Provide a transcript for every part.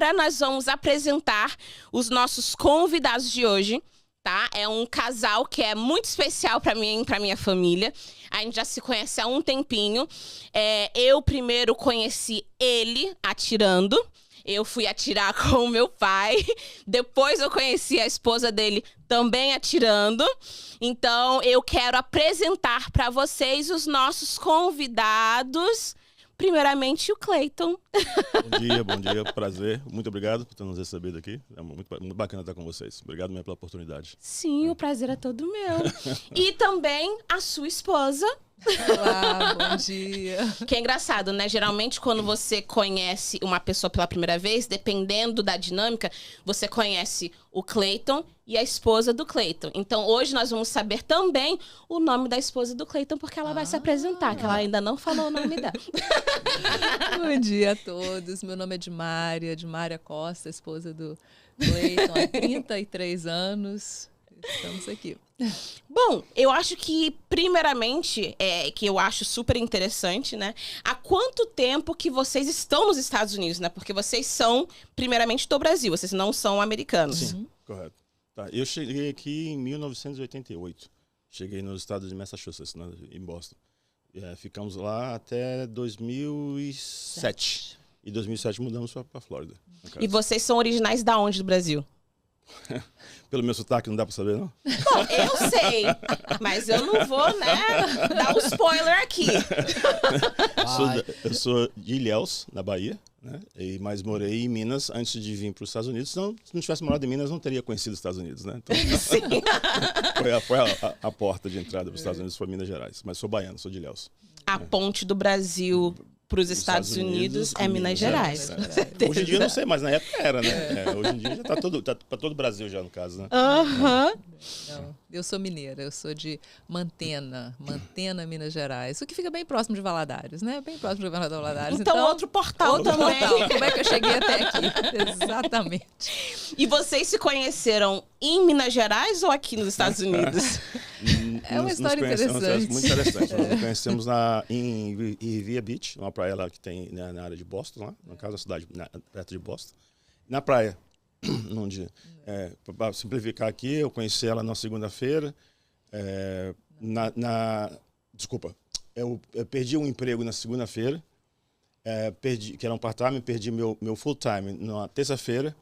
agora nós vamos apresentar os nossos convidados de hoje, tá? É um casal que é muito especial para mim e para minha família. A gente já se conhece há um tempinho. Eu primeiro conheci ele atirando. Eu fui atirar com o meu pai. Depois eu conheci a esposa dele também atirando. Então, eu quero apresentar para vocês os nossos convidados. Primeiramente, o Cleiton. Bom dia, prazer. Muito obrigado por ter nos recebido aqui. É muito bacana estar com vocês. Obrigado mesmo pela oportunidade. Sim, o prazer é todo meu. E também a sua esposa. Olá, bom dia. Que é engraçado, né? Geralmente, quando você conhece uma pessoa pela primeira vez, dependendo da dinâmica, você conhece o Cleiton e a esposa do Cleiton. Então, hoje nós vamos saber também o nome da esposa do Cleiton, porque ela vai se apresentar, que ela ainda não falou o nome dela. Bom dia a todos. Meu nome é Dimária Costa, esposa do Cleiton, há 33 anos. Estamos aqui. Bom, eu acho que, primeiramente, que eu acho super interessante, né? Há quanto tempo que vocês estão nos Estados Unidos, né? Porque vocês são, primeiramente, do Brasil, vocês não são americanos. Sim, correto. Tá, eu cheguei aqui em 1988. Cheguei no estado de Massachusetts, né, em Boston. Ficamos lá até 2007. E em 2007 mudamos para a Flórida. E vocês são originais da onde do Brasil? Pelo meu sotaque, não dá pra saber, não? Bom, eu sei, mas eu não vou, né, dar um spoiler aqui. Eu sou de Ilhéus, na Bahia, né? Mas morei em Minas antes de vir para os Estados Unidos. Senão, se não tivesse morado em Minas, não teria conhecido os Estados Unidos, né? Então, Sim. foi a porta de entrada para os Estados Unidos, foi Minas Gerais. Mas sou baiano, sou de Ilhéus. A ponte do Brasil para os Estados Unidos é Minas Gerais. Hoje em dia eu não sei, mas na época era, né? Hoje em dia já tá para todo o Brasil já, no caso, né? Não, eu sou mineira, eu sou de Mantena, Minas Gerais. O que fica bem próximo de Valadares, né? Bem próximo de Valadares. Então outro portal também. Portal. Como é que eu cheguei até aqui? Exatamente. E vocês se conheceram em Minas Gerais ou aqui nos Estados Unidos? É uma história interessante. Muito interessante. Nós nos conhecemos em Revere Beach, uma praia lá que tem na área de Boston, lá, no caso da cidade perto de Boston. Na praia, num dia. Para simplificar aqui, eu conheci ela na segunda-feira. Desculpa, eu perdi um emprego na segunda-feira, que era um part-time, perdi meu full-time na terça-feira.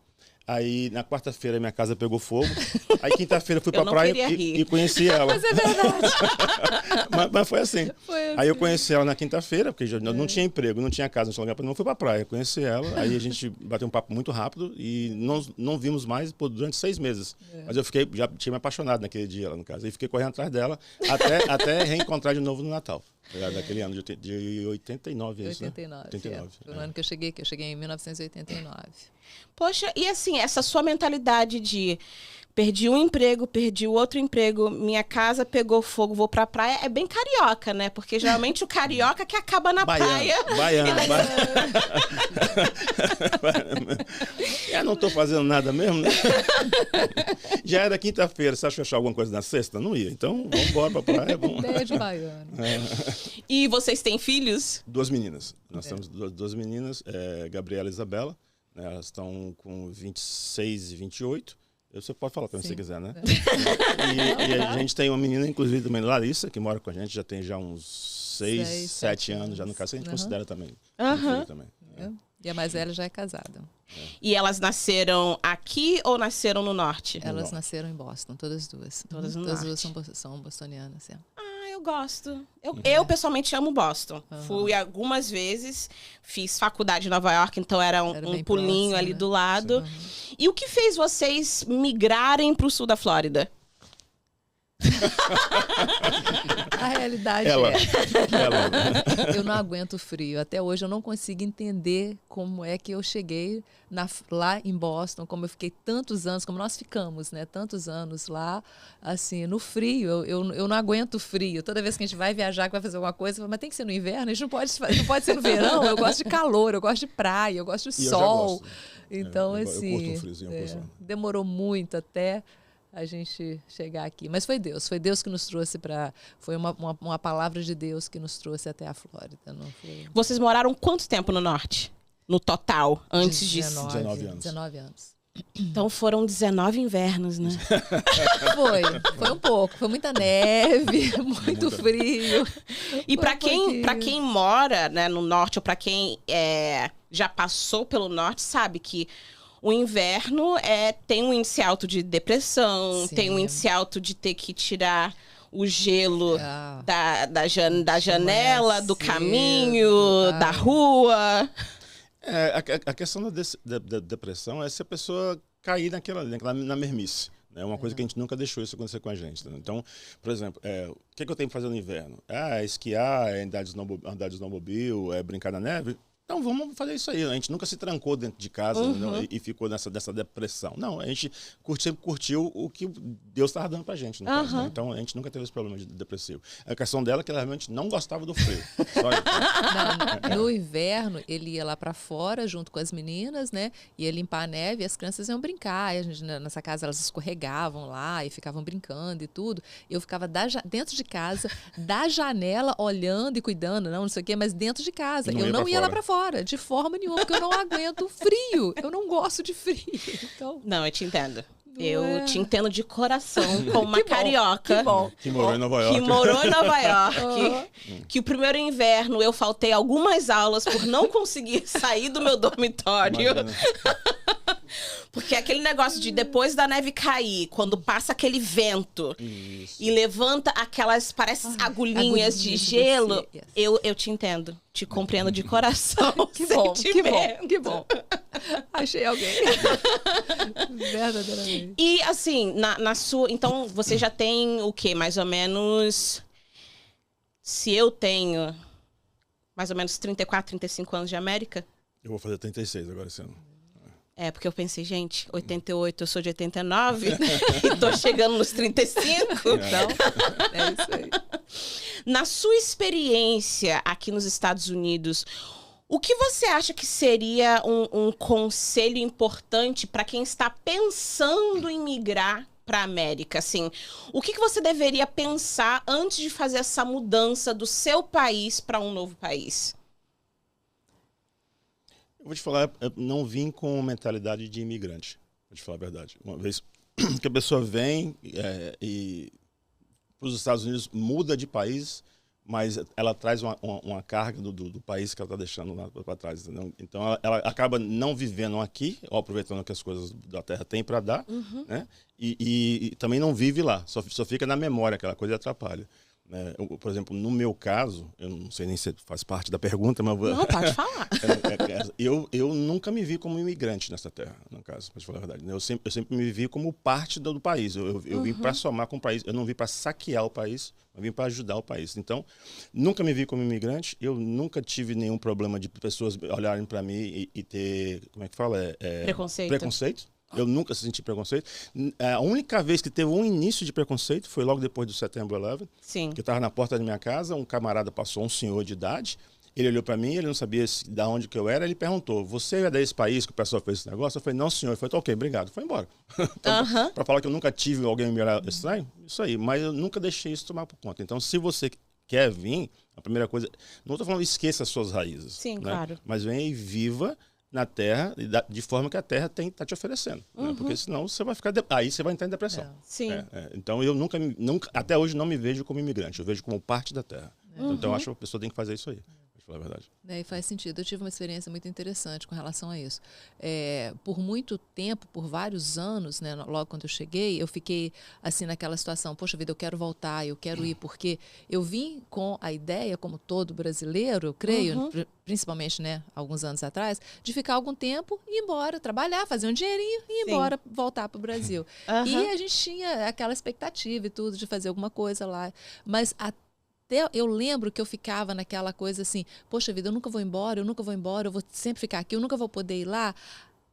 Aí, na quarta-feira, minha casa pegou fogo. Aí, quinta-feira, fui pra praia e conheci ela. Mas é verdade. mas foi assim. Aí, eu conheci ela na quinta-feira, porque já não tinha emprego, não tinha casa, não tinha lugar pra não. Fui pra praia, conheci ela. Aí, a gente bateu um papo muito rápido e não vimos mais durante 6 meses. Mas eu já tinha me apaixonado naquele dia, lá no caso. Aí, fiquei correndo atrás dela até reencontrar de novo no Natal. Daquele ano de 89, é isso, né? 89. Foi no ano que eu cheguei aqui. Eu cheguei em 1989. Poxa, e assim, essa sua mentalidade de perdi um emprego, perdi o outro emprego, minha casa pegou fogo, vou pra praia, é bem carioca, né? Porque geralmente o carioca que acaba na praia. Baiano. Não tô fazendo nada mesmo, né? Já era quinta-feira, você acha que eu achar alguma coisa na sexta? Não ia. Então, vamos embora pra praia. Ideia de baiano. E vocês têm filhos? 2 meninas. Nós temos 2 meninas, Gabriela e Isabela. Né? Elas estão com 26 e 28. Você pode falar para mim se você quiser, né? E a gente tem uma menina, inclusive, também, Larissa, que mora com a gente, já tem já uns 6, 7 anos, já no caso, a gente considera também. também. E a mais velha já é casada. E elas nasceram aqui ou nasceram no norte? Elas nasceram em Boston, todas duas. Todas duas são bostonianas, Eu gosto. Eu pessoalmente amo Boston. Fui algumas vezes, fiz faculdade em Nova York, então era um pulinho próximo, ali do lado. E o que fez vocês migrarem para o sul da Flórida? A realidade eu não aguento frio. Até hoje eu não consigo entender como é que eu cheguei lá em Boston, como eu fiquei tantos anos, como nós ficamos, né? Tantos anos lá, assim, no frio. Eu não aguento frio. Toda vez que a gente vai viajar, que vai fazer alguma coisa, eu falo, mas tem que ser no inverno, a gente não pode ser no verão. Eu gosto de calor, eu gosto de praia, eu gosto de sol. Então, assim, eu curto um friozinho, demorou muito até a gente chegar aqui. Mas foi Deus que nos trouxe foi uma palavra de Deus que nos trouxe até a Flórida. Não foi... Vocês moraram quanto tempo no norte? no total, antes disso? 19 anos. 19 anos. Então foram 19 invernos, né? Foi um pouco. Foi muita neve, muito frio. E para quem mora, né, no norte, ou para quem já passou pelo norte, sabe que o inverno tem um índice alto de depressão, tem um índice alto de ter que tirar o gelo da janela, do caminho, da rua. A questão da depressão é se a pessoa cair na mermice. É uma coisa que a gente nunca deixou isso acontecer com a gente. Né? Então, por exemplo, o que eu tenho que fazer no inverno? Esquiar, andar de snowmobile, brincar na neve? Então, vamos fazer isso aí. A gente nunca se trancou dentro de casa e ficou dessa depressão. Não, a gente curtiu o que Deus estava dando pra gente. No caso, né? Então, a gente nunca teve esse problema de depressivo. A questão dela é que ela realmente não gostava do frio. Só isso. No inverno, ele ia lá pra fora, junto com as meninas, né? Ia limpar a neve e as crianças iam brincar. E a gente, nessa casa, elas escorregavam lá e ficavam brincando e tudo. Eu ficava dentro de casa, da janela, olhando e cuidando, não sei o quê, mas dentro de casa. Eu não ia lá pra fora. De forma nenhuma, porque eu não aguento frio. Eu não gosto de frio. Então... Não, eu te entendo. Eu te entendo de coração, como uma carioca. Que morou em Nova York. Que morou em Nova York. Que o primeiro inverno eu faltei algumas aulas por não conseguir sair do meu dormitório. Porque aquele negócio de depois da neve cair, quando passa aquele vento e levanta aquelas, parece agulhinhas de gelo, eu te entendo. Te compreendo de coração. Que bom. Achei alguém. Verdadeiramente. E assim, na sua... Então, você já tem o quê? Mais ou menos... Se eu tenho mais ou menos 34, 35 anos de América? Eu vou fazer 36 agora esse ano. Porque eu pensei, gente, 88, eu sou de 89 e tô chegando nos 35. Então, é isso aí. Na sua experiência aqui nos Estados Unidos, o que você acha que seria um conselho importante para quem está pensando em migrar para a América? Assim, o que você deveria pensar antes de fazer essa mudança do seu país para um novo país? Eu vou te falar, eu não vim com mentalidade de imigrante, vou te falar a verdade. Uma vez que a pessoa vem e para os Estados Unidos muda de país, mas ela traz uma carga do país que ela está deixando lá para trás. Entendeu? Então, ela acaba não vivendo aqui, ou aproveitando que as coisas da terra têm para dar, né? E também não vive lá, só fica na memória, aquela coisa atrapalha. Por exemplo, no meu caso, eu não sei nem se faz parte da pergunta, mas... Não, pode falar. Eu nunca me vi como imigrante nessa terra, no caso, para te falar a verdade. Eu sempre me vi como parte do país. Eu vim para somar com o país. Eu não vim para saquear o país, eu vim para ajudar o país. Então, nunca me vi como imigrante. Eu nunca tive nenhum problema de pessoas olharem para mim e ter, como é que fala? Preconceito. Eu nunca senti preconceito. A única vez que teve um início de preconceito foi logo depois do Setembro 11. Sim. Que eu estava na porta da minha casa, um camarada passou, um senhor de idade, ele olhou para mim, ele não sabia de onde que eu era, ele perguntou, você é desse país que o pessoal fez esse negócio? Eu falei, não, senhor. Ele falou, ok, obrigado. Foi embora. Então, para falar que eu nunca tive alguém me olhar estranho, isso aí. Mas eu nunca deixei isso tomar por conta. Então, se você quer vir, a primeira coisa... Não estou falando esqueça as suas raízes. Sim, né? claro. Mas venha e viva na terra, de forma que a terra está te oferecendo. Né? Porque senão você vai ficar... Aí você vai entrar em depressão. Sim. Então eu nunca, até hoje não me vejo como imigrante, eu vejo como parte da terra. Então eu acho que a pessoa tem que fazer isso aí. Falar a verdade. E faz sentido. Eu tive uma experiência muito interessante com relação a isso. Por muito tempo, por vários anos, né, logo quando eu cheguei, eu fiquei assim naquela situação, poxa vida, eu quero voltar, eu quero ir, porque eu vim com a ideia, como todo brasileiro, eu creio, principalmente, né, alguns anos atrás, de ficar algum tempo e ir embora, trabalhar, fazer um dinheirinho e ir embora, voltar para o Brasil. E a gente tinha aquela expectativa e tudo de fazer alguma coisa lá. Mas eu lembro que eu ficava naquela coisa assim, poxa vida, eu nunca vou embora, eu vou sempre ficar aqui, eu nunca vou poder ir lá.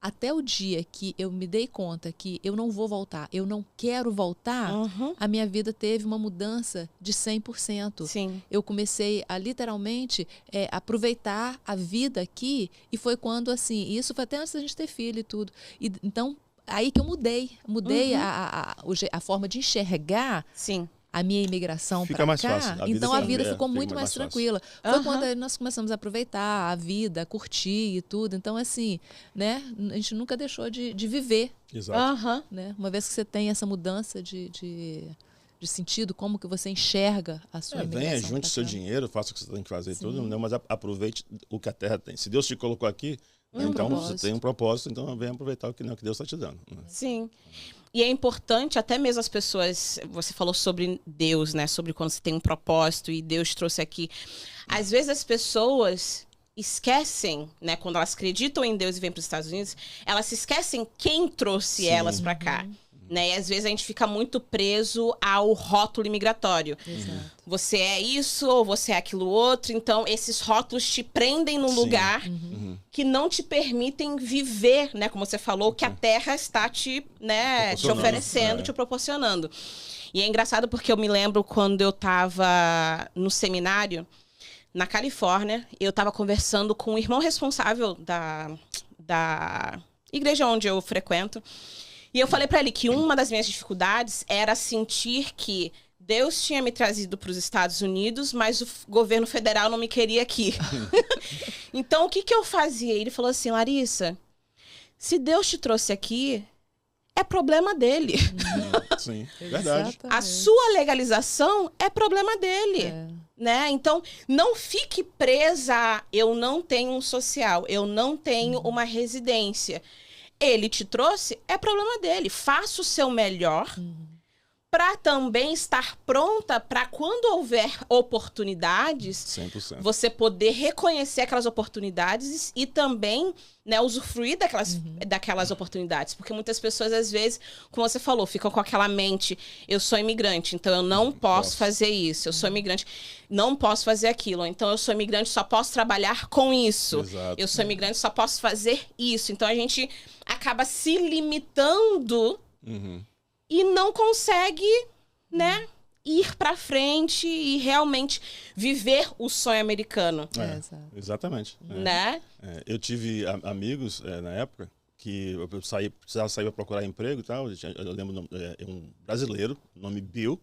Até o dia que eu me dei conta que eu não vou voltar, eu não quero voltar, a minha vida teve uma mudança de 100%. Sim. Eu comecei a literalmente aproveitar a vida aqui e foi quando, assim, isso foi até antes da gente ter filho e tudo. Então, aí que eu mudei a forma de enxergar. Sim. a minha imigração Fica para mais cá, fácil. então a vida ficou muito mais tranquila. Foi Uhum. quando nós começamos a aproveitar a vida, a curtir e tudo. Então, assim, né, a gente nunca deixou de viver. Exato. Uhum. Né? Uma vez que você tem essa mudança de sentido, como que você enxerga a sua imigração. Venha, junte seu dinheiro, faça o que você tem que fazer tudo, né? Mas aproveite o que a terra tem. Se Deus te colocou aqui, então você tem um propósito, então venha aproveitar o que Deus está te dando. Né? Sim. E é importante, até mesmo as pessoas, você falou sobre Deus, né? Sobre quando você tem um propósito e Deus trouxe aqui. Às vezes as pessoas esquecem, né? Quando elas acreditam em Deus e vêm para os Estados Unidos, elas se esquecem quem trouxe elas para cá. Né? E às vezes a gente fica muito preso ao rótulo imigratório. Exato. Você é isso ou você é aquilo outro. Então, esses rótulos te prendem num lugar que não te permitem viver, né? Como você falou, que a terra está te oferecendo, te proporcionando. E é engraçado porque eu me lembro quando eu estava no seminário, na Califórnia, eu estava conversando com o irmão responsável da igreja onde eu frequento. E eu falei para ele que uma das minhas dificuldades era sentir que Deus tinha me trazido para os Estados Unidos, mas o governo federal não me queria aqui. Então, o que eu fazia? Ele falou assim, Larissa, se Deus te trouxe aqui, é problema dele. Sim, verdade. Exatamente. A sua legalização é problema dele. Né? Então, não fique presa a eu não tenho um social, eu não tenho uma residência. Ele te trouxe, é problema dele. Faça o seu melhor para também estar pronta para quando houver oportunidades, 100%. você poder reconhecer aquelas oportunidades e também, né, usufruir daquelas oportunidades. Porque muitas pessoas, às vezes, como você falou, ficam com aquela mente, eu sou imigrante, então eu não posso fazer isso. Eu sou imigrante, não posso fazer aquilo. Então eu sou imigrante, só posso trabalhar com isso. Exato. Eu sou imigrante, só posso fazer isso. Então a gente acaba se limitando e não consegue, né, ir para frente e realmente viver o sonho americano. Exatamente. Né? Eu tive amigos na época que eu precisava sair para procurar emprego e tal. Eu lembro um brasileiro, nome Bill,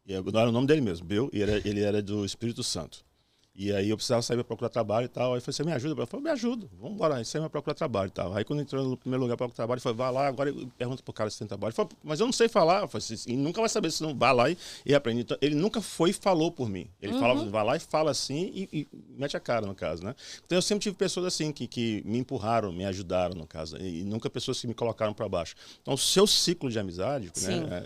não era o nome dele mesmo, Bill, e ele era do Espírito Santo. E aí eu precisava sair para procurar trabalho e tal. Aí eu falei, você me ajuda? Eu falei, me ajudo, vamos embora. Aí saí para procurar trabalho e tal. Aí quando entrou no primeiro lugar para procurar trabalho, eu falei, vai lá, agora pergunta pro cara se tem trabalho. Ele falou, mas eu não sei falar. Eu falei, e nunca vai saber se não vai lá e aprende. Então, ele nunca foi e falou por mim. Ele falava, vai lá e fala assim e mete a cara, no caso, né? Então eu sempre tive pessoas assim que me empurraram, me ajudaram, no caso. E nunca pessoas que me colocaram para baixo. Então o seu ciclo de amizade, né,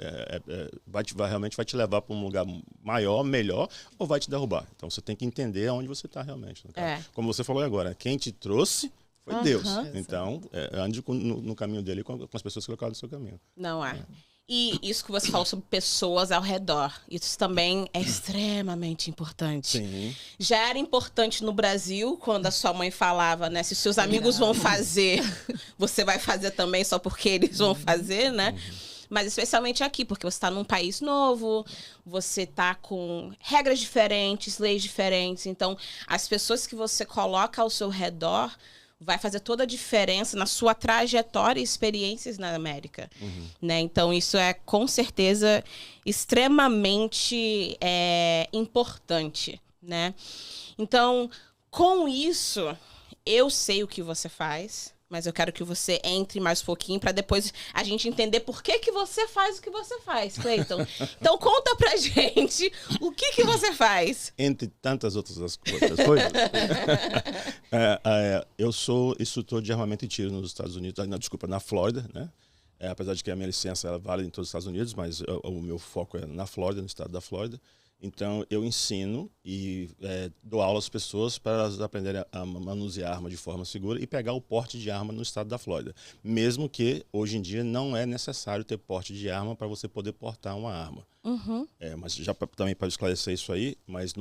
realmente vai te levar para um lugar maior, melhor, ou vai te derrubar. Então você tem que entender aonde você está realmente. Como você falou agora, quem te trouxe foi Deus. Então, ande no caminho dele com as pessoas que colocaram no seu caminho. Não é. E isso que você falou sobre pessoas ao redor, isso também é extremamente importante. Sim. Já era importante no Brasil, quando a sua mãe falava, né? Se seus amigos vão fazer, você vai fazer também só porque eles vão fazer, né? Mas especialmente aqui, porque você está num país novo, você está com regras diferentes, leis diferentes. Então, as pessoas que você coloca ao seu redor vai fazer toda a diferença na sua trajetória e experiências na América. Né? Então, isso é, com certeza, extremamente importante. Né? Então, com isso, eu sei o que você faz, mas eu quero que você entre mais um pouquinho para depois a gente entender por que você faz o que você faz, Cleiton. Então, conta pra gente o que você faz. Entre tantas outras coisas. Eu sou instrutor de armamento e tiro nos Estados Unidos, na Flórida, né? Apesar de que a minha licença ela vale em todos os Estados Unidos, mas o meu foco é na Flórida, no estado da Flórida. Então, eu ensino e dou aula às pessoas para elas aprenderem a manusear arma de forma segura e pegar o porte de arma no estado da Flórida. Mesmo que, hoje em dia, não é necessário ter porte de arma para você poder portar uma arma. Mas já também para esclarecer isso aí, mas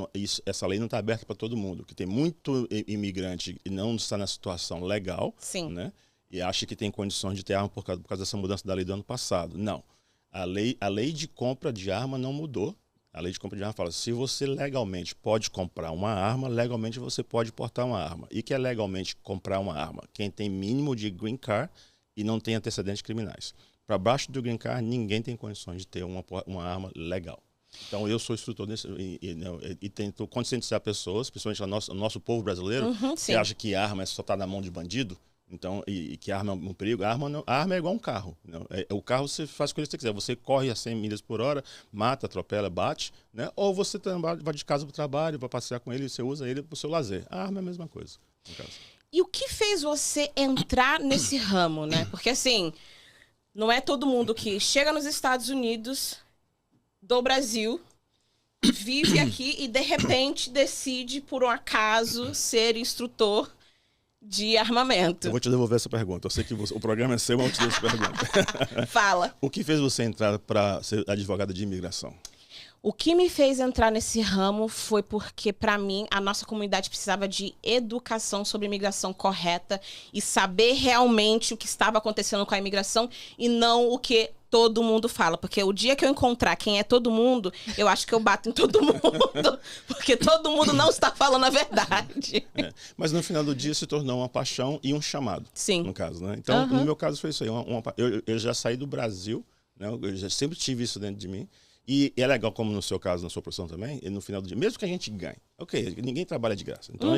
essa lei não está aberta para todo mundo, que tem muito imigrante e não está na situação legal, né? E acha que tem condições de ter arma por causa dessa mudança da lei do ano passado. Não. A lei de compra de arma não mudou. A lei de compra de arma fala, se você legalmente pode comprar uma arma, legalmente você pode portar uma arma. E que é legalmente comprar uma arma? Quem tem mínimo de green card e não tem antecedentes criminais. Para baixo do green card, ninguém tem condições de ter uma arma legal. Então, eu sou instrutor e tento conscientizar pessoas, principalmente o nosso povo brasileiro, que acha que arma só está na mão de bandido. Então, e que arma é um perigo. A arma é igual um carro. Não? O carro você faz o que você quiser. Você corre a 100 milhas por hora, mata, atropela, bate, né? Ou você vai de casa para o trabalho, vai passear com ele, você usa ele para o seu lazer. A arma é a mesma coisa, no caso. E o que fez você entrar nesse ramo, né? Porque, assim, não é todo mundo que chega nos Estados Unidos, do Brasil, vive aqui e, de repente, decide, por um acaso, ser instrutor de armamento. Eu vou te devolver essa pergunta. Eu sei que o programa é seu, mas eu te devolvo essa pergunta. Fala. O que fez você entrar para ser advogada de imigração? O que me fez entrar nesse ramo foi porque, para mim, a nossa comunidade precisava de educação sobre imigração correta e saber realmente o que estava acontecendo com a imigração e não o que todo mundo fala. Porque o dia que eu encontrar quem é todo mundo, eu acho que eu bato em todo mundo. Porque todo mundo não está falando a verdade. Mas no final do dia se tornou uma paixão e um chamado. Sim. No caso, né? Então, no meu caso foi isso aí. Eu já saí do Brasil, né? Eu já sempre tive isso dentro de mim. E é legal, como no seu caso, na sua profissão também, e no final do dia, mesmo que a gente ganhe, ok, ninguém trabalha de graça. Então,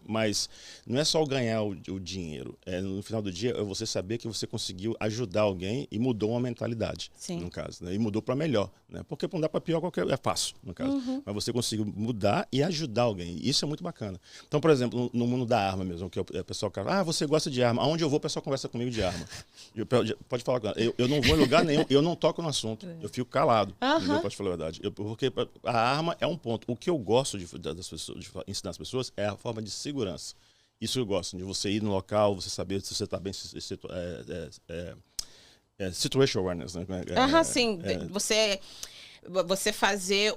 mas não é só ganhar o dinheiro. No final do dia, é você saber que você conseguiu ajudar alguém e mudou uma mentalidade, no caso. Né? E mudou para melhor. Né? Porque não dá para pior, é fácil, no caso. Mas você conseguiu mudar e ajudar alguém. Isso é muito bacana. Então, por exemplo, no mundo da arma mesmo, que o pessoal fala, você gosta de arma. Aonde eu vou, o pessoal conversa comigo de arma. Pode falar com ela. Eu não vou em lugar nenhum, eu não toco no assunto. Eu fico calado. Pode falar a verdade. Porque a arma é um ponto. O que eu gosto de ensinar as pessoas é a forma de segurança. Isso eu gosto, de você ir no local, você saber se você está bem. Situation awareness, né? Sim. Você fazer.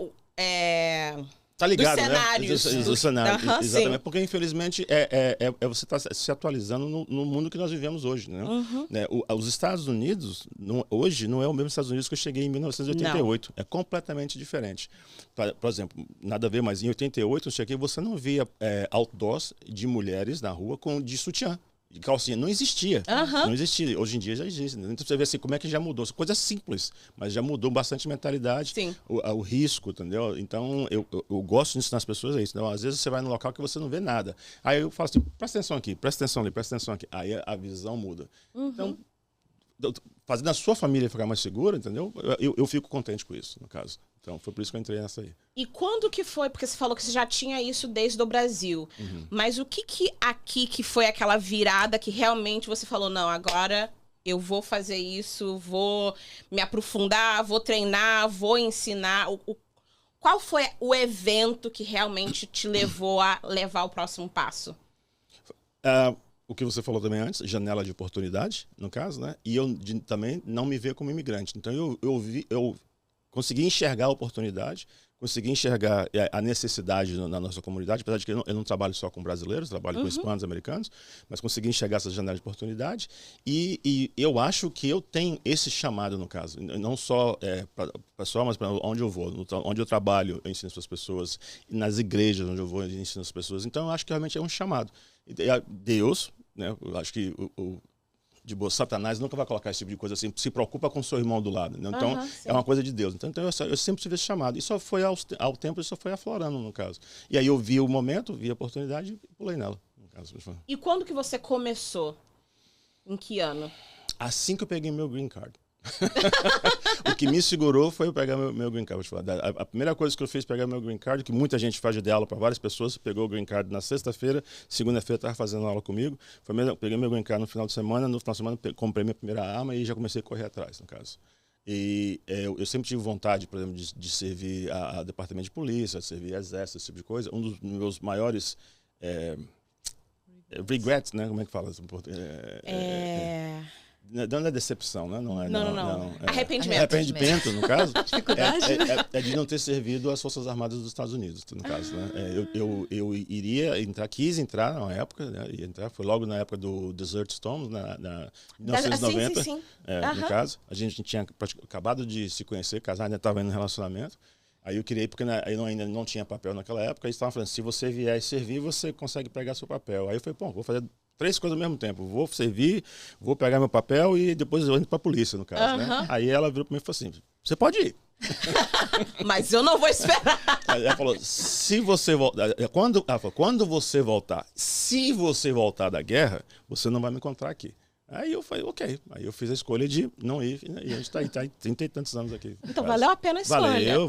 Tá ligado, dos cenários. Né? Do cenário, exatamente. Sim. Porque, infelizmente, você está se atualizando no mundo que nós vivemos hoje. Né? Os Estados Unidos, hoje, não é o mesmo Estados Unidos que eu cheguei em 1988. Não. É completamente diferente. Por exemplo, nada a ver, mas em 88, eu cheguei, você não via outdoors de mulheres na rua de sutiã. De calcinha, não existia. Não existia. Hoje em dia já existe. Então você vê assim, como é que já mudou. Coisa simples, mas já mudou bastante a mentalidade, o risco, entendeu? Então eu gosto de ensinar as pessoas isso. Então, às vezes você vai num local que você não vê nada. Aí eu falo assim, presta atenção aqui, presta atenção ali, presta atenção aqui. Aí a visão muda. Então, fazendo a sua família ficar mais segura, entendeu? Eu fico contente com isso, no caso. Então, foi por isso que eu entrei nessa aí. E quando que foi? Porque você falou que você já tinha isso desde o Brasil. Mas o que aqui que foi aquela virada que realmente você falou, não, agora eu vou fazer isso, vou me aprofundar, vou treinar, vou ensinar. Qual foi o evento que realmente te levou a levar o próximo passo? O que você falou também antes, janela de oportunidade, no caso, né? E eu também não me ver como imigrante. Então, eu consegui enxergar a oportunidade, consegui enxergar a necessidade na nossa comunidade, apesar de que eu não trabalho só com brasileiros, trabalho com hispanos, americanos, mas consegui enxergar essa janela de oportunidade e eu acho que eu tenho esse chamado, no caso, não só para pessoal, mas para onde eu vou, onde eu trabalho, eu ensino as pessoas, nas igrejas onde eu vou, eu ensino as pessoas. Então, eu acho que realmente é um chamado. Deus, né, eu acho que de boa, Satanás nunca vai colocar esse tipo de coisa assim, se preocupa com o seu irmão do lado. Né? Então, é uma coisa de Deus. Então eu sempre tive esse chamado. E só foi ao tempo, isso foi aflorando, no caso. E aí eu vi o momento, vi a oportunidade e pulei nela, no caso. E quando que você começou? Em que ano? Assim que eu peguei meu green card. O que me segurou foi eu pegar meu green card. A primeira coisa que eu fiz pegar meu green card, que muita gente faz de aula para várias pessoas, pegou o green card na sexta-feira, segunda-feira estava fazendo aula comigo, peguei meu green card no final de semana comprei minha primeira arma e já comecei a correr atrás, no caso. E eu sempre tive vontade, por exemplo, de servir a departamento de polícia, de servir exército, esse tipo de coisa. Um dos meus maiores regrets, né? Como é que fala isso em português? Não é decepção, né? Não. Arrependimento. Arrependimento, no caso. Dificuldade. É de não ter servido às Forças Armadas dos Estados Unidos, no caso. Né? Eu iria entrar, quis entrar na época, né? Foi logo na época do Desert Storm, na 1990. Sim. No caso. A gente tinha acabado de se conhecer, casar, ainda estava em um relacionamento. Aí eu queria ir, porque eu ainda não tinha papel naquela época, e eles estavam falando, se você vier servir, você consegue pegar seu papel. Aí eu falei, vou fazer 3 coisas ao mesmo tempo. Vou servir, vou pegar meu papel e depois eu entro para a polícia, no caso. Né? Aí ela virou para mim e falou assim, você pode ir. Mas eu não vou esperar. Ela falou, se você voltar... Quando você voltar, se você voltar da guerra, você não vai me encontrar aqui. Aí eu falei, ok. Aí eu fiz a escolha de não ir. E a gente tá aí 30 e tantos anos aqui. Então valeu a pena a escolha. Valeu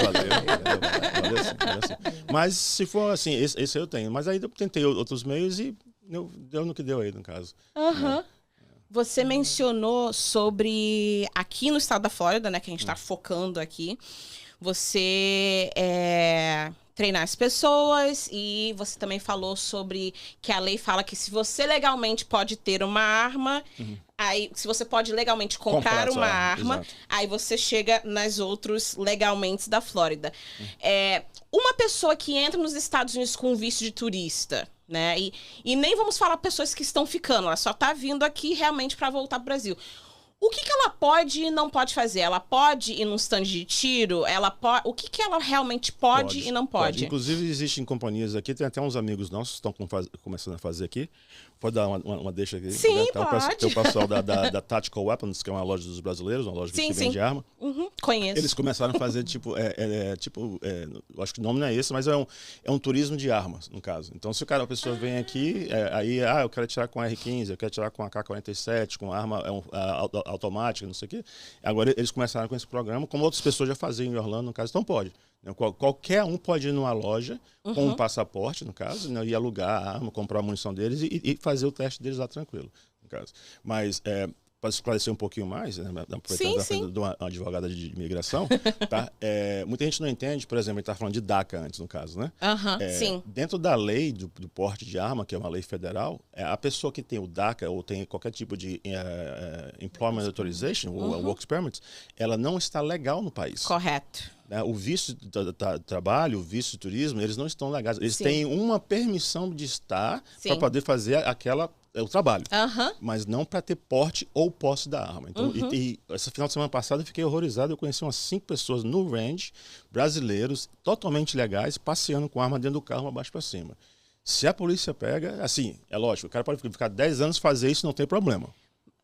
assim. Mas se for assim, esse eu tenho. Mas aí eu tentei outros meios e deu no que deu aí, no caso. Aham. Você mencionou sobre, aqui no estado da Flórida, né, que a gente está focando aqui, você treinar as pessoas, e você também falou sobre que a lei fala que se você legalmente pode ter uma arma, aí se você pode legalmente comprar uma arma, exato. Aí você chega nas outros legalmente da Flórida. Uma pessoa que entra nos Estados Unidos com visto de turista, né? E nem vamos falar pessoas que estão ficando, ela só está vindo aqui realmente para voltar para o Brasil. O que ela pode e não pode fazer? Ela pode ir num stand de tiro? O que ela realmente pode e não pode? Inclusive, existem companhias aqui, tem até uns amigos nossos que estão começando a fazer aqui. Pode dar uma deixa aqui? Sim, né? Pode. Tem o pessoal da Tactical Weapons, que é uma loja dos brasileiros, uma loja que vende arma. Conheço. Eles começaram a fazer, eu acho que o nome não é esse, mas é um turismo de armas, no caso. Então, se a pessoa vem aqui, eu quero atirar com R-15, eu quero atirar com AK-47, com arma automática, não sei o quê. Agora, eles começaram com esse programa, como outras pessoas já faziam em Orlando, no caso, então pode. Qualquer um pode ir numa loja com um passaporte, no caso, né, e alugar a arma, comprar a munição deles e fazer o teste deles lá tranquilo, no caso. Mas, para esclarecer um pouquinho mais, né, aproveitando de uma advogada de imigração, tá? Muita gente não entende, por exemplo, a gente estava falando de DACA antes, no caso, né? Sim. Dentro da lei do porte de arma, que é uma lei federal, a pessoa que tem o DACA ou tem qualquer tipo de Employment Authorization, ou Work Permit, ela não está legal no país. Correto. O visto de trabalho, o visto de turismo, eles não estão legais. Eles têm uma permissão de estar para poder fazer o trabalho, mas não para ter porte ou posse da arma. Então, e esse final de semana passada eu fiquei horrorizado. Eu conheci umas 5 pessoas no range, brasileiros, totalmente legais, passeando com arma dentro do carro, abaixo para cima. Se a polícia pega, assim, é lógico, o cara pode ficar 10 anos fazer isso, não tem problema.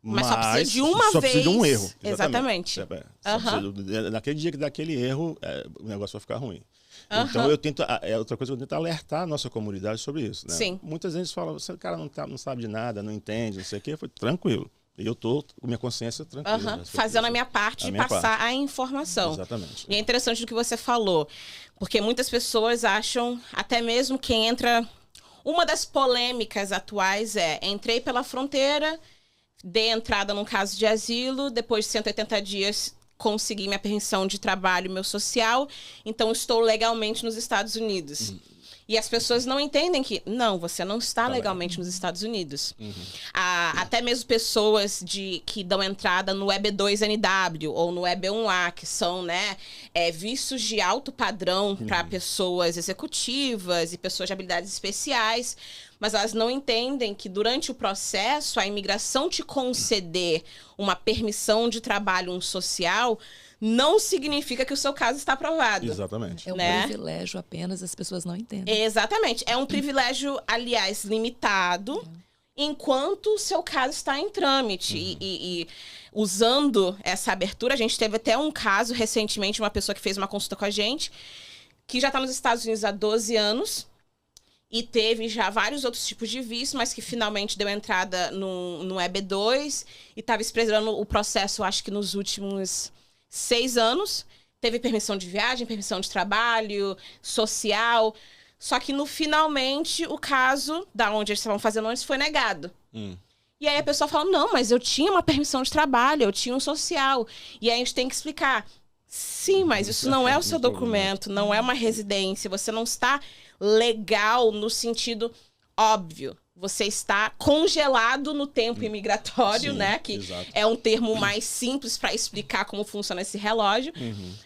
Mas só precisa de uma vez. Só precisa de um erro. Exatamente. Naquele dia que dá aquele erro, o negócio vai ficar ruim. Então, eu tento, outra coisa que eu tento alertar a nossa comunidade sobre isso. Né? Sim. Muitas vezes falam, o cara não sabe de nada, não entende, não sei o quê. Foi tranquilo. E eu tô com minha consciência tranquila. Né? Fazendo a minha parte de passar a informação. Exatamente. E é interessante o que você falou, porque muitas pessoas acham, até mesmo quem entra... Uma das polêmicas atuais entrei pela fronteira, dei entrada num caso de asilo, depois de 180 dias... consegui minha permissão de trabalho, meu social, então estou legalmente nos Estados Unidos. E as pessoas não entendem que, não, você não está legalmente nos Estados Unidos. Até mesmo pessoas que dão entrada no EB2NW ou no EB1A, que são, né, vistos de alto padrão para pessoas executivas e pessoas de habilidades especiais, mas elas não entendem que durante o processo, a imigração te conceder uma permissão de trabalho, um social, não significa que o seu caso está aprovado. Exatamente. É um privilégio apenas, as pessoas não entendem. Exatamente. É um privilégio, aliás, limitado, enquanto o seu caso está em trâmite. E usando essa abertura, a gente teve até um caso recentemente, uma pessoa que fez uma consulta com a gente, que já está nos Estados Unidos há 12 anos, e teve já vários outros tipos de visto, mas que finalmente deu entrada no EB2 e estava esperando o processo, acho que nos últimos 6 anos. Teve permissão de viagem, permissão de trabalho, social. Só que finalmente o caso da onde eles estavam fazendo antes foi negado. E aí a pessoa fala, não, mas eu tinha uma permissão de trabalho, eu tinha um social. E aí a gente tem que explicar. Sim, mas isso não é o seu documento, não é uma residência, você não está legal no sentido óbvio. Você está congelado no tempo imigratório, né? Que é um termo mais simples para explicar como funciona esse relógio.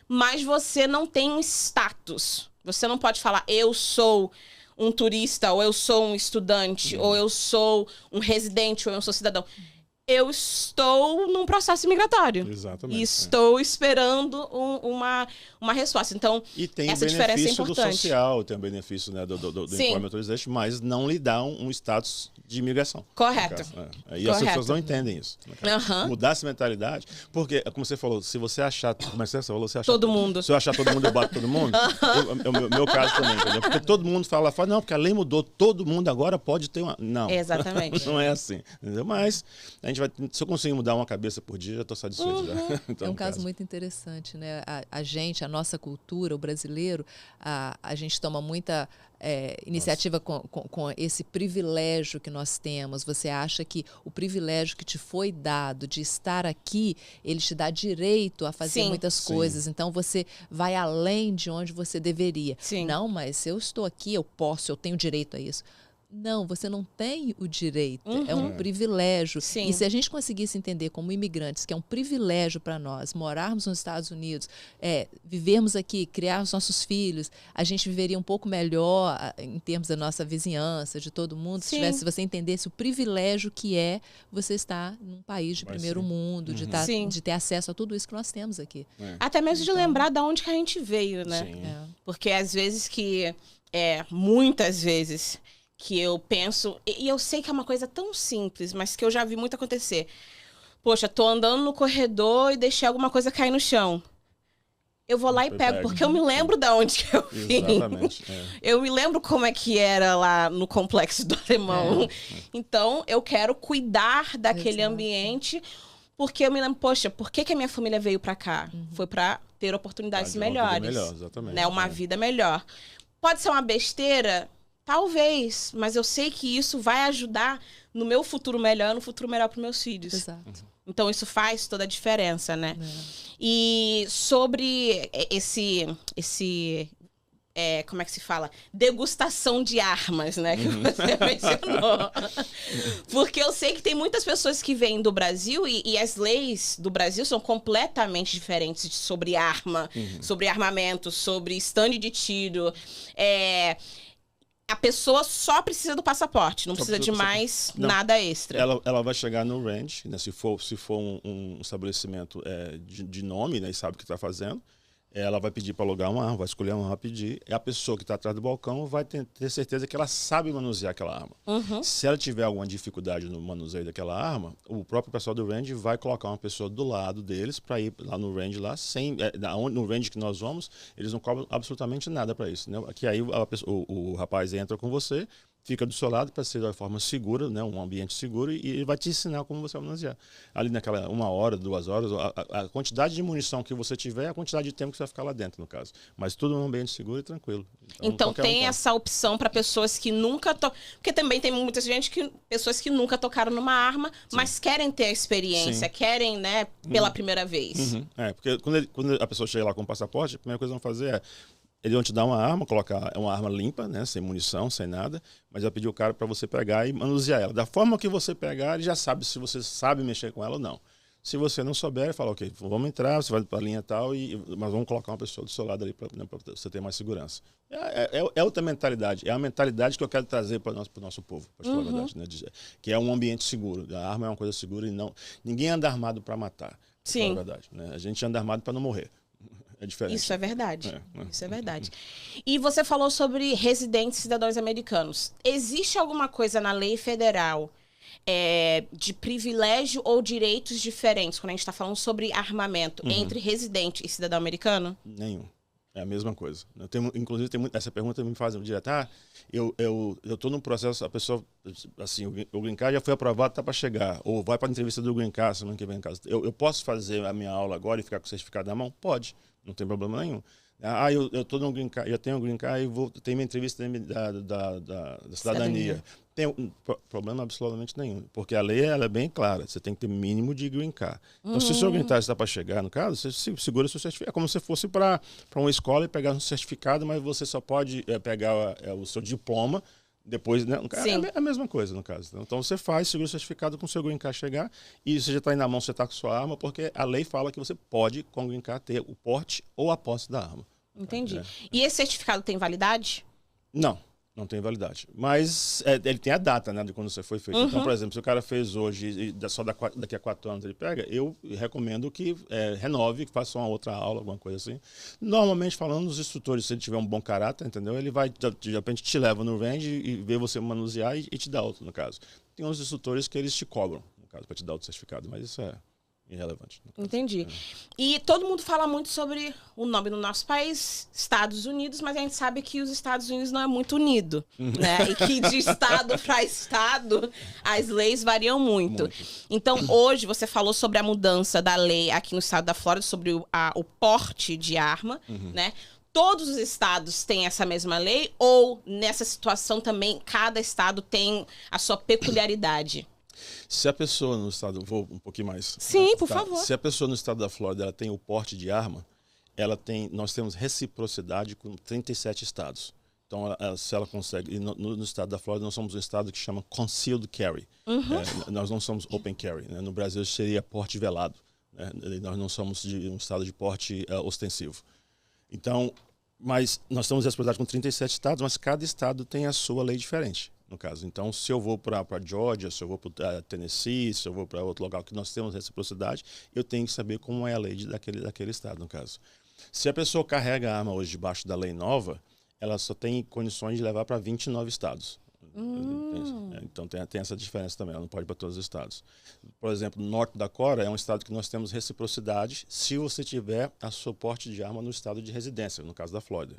Mas você não tem um status. Você não pode falar, eu sou um turista, ou eu sou um estudante, ou eu sou um residente, ou eu sou cidadão. eu estou num processo migratório. Exatamente. E estou esperando uma resposta. Então, e tem essa o diferença é benefício do importante. social, tem o benefício, né, do employment authorization, mas não lhe dá um status de imigração. Correto. E as pessoas não entendem isso. Mudar essa mentalidade, porque, como você falou, se você achar... Como você falou? Se achar todo mundo. Se eu achar todo mundo, eu bato todo mundo. É o meu caso também, entendeu? Porque todo mundo fala, não, porque a lei mudou, todo mundo agora pode ter uma... Não. Exatamente. Não é assim, entendeu? Mas a gente vai... Se eu conseguir mudar uma cabeça por dia, já estou satisfeito. Já. Então, é um caso muito interessante, né? A nossa cultura, o brasileiro, a gente toma muita iniciativa com esse privilégio que nós temos. Você acha que o privilégio que te foi dado de estar aqui, ele te dá direito a fazer muitas coisas. Então, você vai além de onde você deveria. Não, mas se eu estou aqui, eu tenho direito a isso. Não, você não tem o direito, é um privilégio. E se a gente conseguisse entender como imigrantes que é um privilégio para nós morarmos nos Estados Unidos, vivermos aqui, criar os nossos filhos, a gente viveria um pouco melhor em termos da nossa vizinhança, de todo mundo, se você entendesse o privilégio que é você estar num país de primeiro mundo, de ter acesso a tudo isso que nós temos aqui. Até mesmo de lembrar de onde que a gente veio, né? Porque às vezes muitas vezes... que eu penso, e eu sei que é uma coisa tão simples, mas que eu já vi muito acontecer. Poxa, tô andando no corredor e deixei alguma coisa cair no chão. Eu vou lá e pego, porque eu me lembro de onde que eu vim. Exatamente. Eu me lembro como é que era lá no Complexo do Alemão. Então, eu quero cuidar daquele ambiente, porque eu me lembro, poxa, por que a minha família veio pra cá? Foi pra ter oportunidades melhores. Uma vida melhor, exatamente. Né? Uma vida melhor. Pode ser uma besteira? Talvez, mas eu sei que isso vai ajudar no meu futuro melhor, no futuro melhor para meus filhos. Exato. Então, isso faz toda a diferença, né? E sobre como é que se fala? Degustação de armas, né? Que você mencionou. Porque eu sei que tem muitas pessoas que vêm do Brasil e as leis do Brasil são completamente diferentes sobre arma, sobre armamento, sobre stand de tiro. A pessoa só precisa do passaporte, não precisa de mais nada extra. Ela vai chegar no range, né, se for um estabelecimento de nome, né, e sabe o que está fazendo, ela vai pedir para alugar uma arma, vai escolher uma arma, pedir, e a pessoa que está atrás do balcão vai ter certeza que ela sabe manusear aquela arma. Se ela tiver alguma dificuldade no manuseio daquela arma, o próprio pessoal do range vai colocar uma pessoa do lado deles para ir lá no range lá, no range que nós vamos, eles não cobram absolutamente nada para isso, né? Que aí o rapaz entra com você, fica do seu lado para ser de forma segura, né, um ambiente seguro, e ele vai te ensinar como você vai manusear. Ali naquela 1 hora, 2 horas, a quantidade de munição que você tiver é a quantidade de tempo que você vai ficar lá dentro, no caso. Mas tudo num ambiente seguro e tranquilo. Então tem essa opção para pessoas que nunca... Porque também tem muita gente pessoas que nunca tocaram numa arma, mas querem ter a experiência, querem, né, pela primeira vez. Porque quando a pessoa chega lá com o passaporte, a primeira coisa que vão fazer eles vão te dar uma arma, colocar uma arma limpa, né, sem munição, sem nada, mas vai pedir o cara para você pegar e manusear ela. Da forma que você pegar, ele já sabe se você sabe mexer com ela ou não. Se você não souber, ele fala, ok, vamos entrar, você vai para a linha tal, mas vamos colocar uma pessoa do seu lado ali para você ter mais segurança. É outra mentalidade, é a mentalidade que eu quero trazer para o nosso povo, para falar a verdade, né, que é um ambiente seguro. A arma é uma coisa segura e ninguém anda armado para matar, para falar a verdade, né? A gente anda armado para não morrer. É diferente. Isso é verdade. Isso é verdade. E você falou sobre residentes cidadãos americanos. Existe alguma coisa na lei federal de privilégio ou direitos diferentes, quando a gente está falando sobre armamento, entre residente e cidadão americano? Nenhum. É a mesma coisa. Inclusive, essa pergunta me faz direto. Eu estou num processo, a pessoa, assim, o Green Card já foi aprovado, está para chegar. Ou vai para a entrevista do Green Card, semana que vem em casa. Eu posso fazer a minha aula agora e ficar com o certificado na mão? Pode. Não tem problema nenhum. Eu estou no Green Card, já tenho o Green Card e tenho minha entrevista da cidadania. Tem problema absolutamente nenhum, porque a lei ela é bem clara, você tem que ter mínimo de Green Card. Então, se o seu Green Card está para chegar, no caso, você segura o seu certificado. É como se fosse para uma escola e pegar um certificado, mas você só pode pegar o seu diploma depois, né? É a mesma coisa, no caso. Então, você segura o certificado com o seu Green Card chegar e você já está aí na mão, você está com sua arma, porque a lei fala que você pode, com o Green Card, ter o porte ou a posse da arma. Entendi. E esse certificado tem validade? Não. Não tem validade. Mas ele tem a data, né, de quando você foi feito. Então, por exemplo, se o cara fez hoje e só daqui a 4 anos ele pega, eu recomendo que renove, que faça uma outra aula, alguma coisa assim. Normalmente, falando, os instrutores, se ele tiver um bom caráter, entendeu? Ele vai, de repente, te leva no range e vê você manusear e te dá outro, no caso. Tem uns instrutores que eles te cobram, no caso, para te dar outro certificado, mas isso é irrelevante. Entendi. E todo mundo fala muito sobre o nome do nosso país, Estados Unidos, mas a gente sabe que os Estados Unidos não é muito unido, né? E que de estado para estado, as leis variam muito. Então, hoje, você falou sobre a mudança da lei aqui no estado da Flórida, sobre o porte de arma, né? Todos os estados têm essa mesma lei ou, nessa situação também, cada estado tem a sua peculiaridade? Se a pessoa no estado... Vou um pouquinho mais. Sim, por favor. Se a pessoa no estado da Flórida ela tem o porte de arma, nós temos reciprocidade com 37 estados. Então, se ela consegue... No estado da Flórida, nós somos um estado que chama Concealed Carry. Nós não somos Open Carry. Né? No Brasil, seria porte velado. Né? Nós não somos um estado de porte ostensivo. Então, mas nós temos reciprocidade com 37 estados, mas cada estado tem a sua lei diferente. No caso, então, se eu vou para Georgia, se eu vou para Tennessee, se eu vou para outro local que nós temos reciprocidade, eu tenho que saber como é a lei daquele estado, no caso. Se a pessoa carrega a arma hoje debaixo da lei nova, ela só tem condições de levar para 29 estados. Então tem essa diferença também, ela não pode ir para todos os estados. Por exemplo, Norte Dakota é um estado que nós temos reciprocidade se você tiver a seu porte de arma no estado de residência, no caso da Flórida.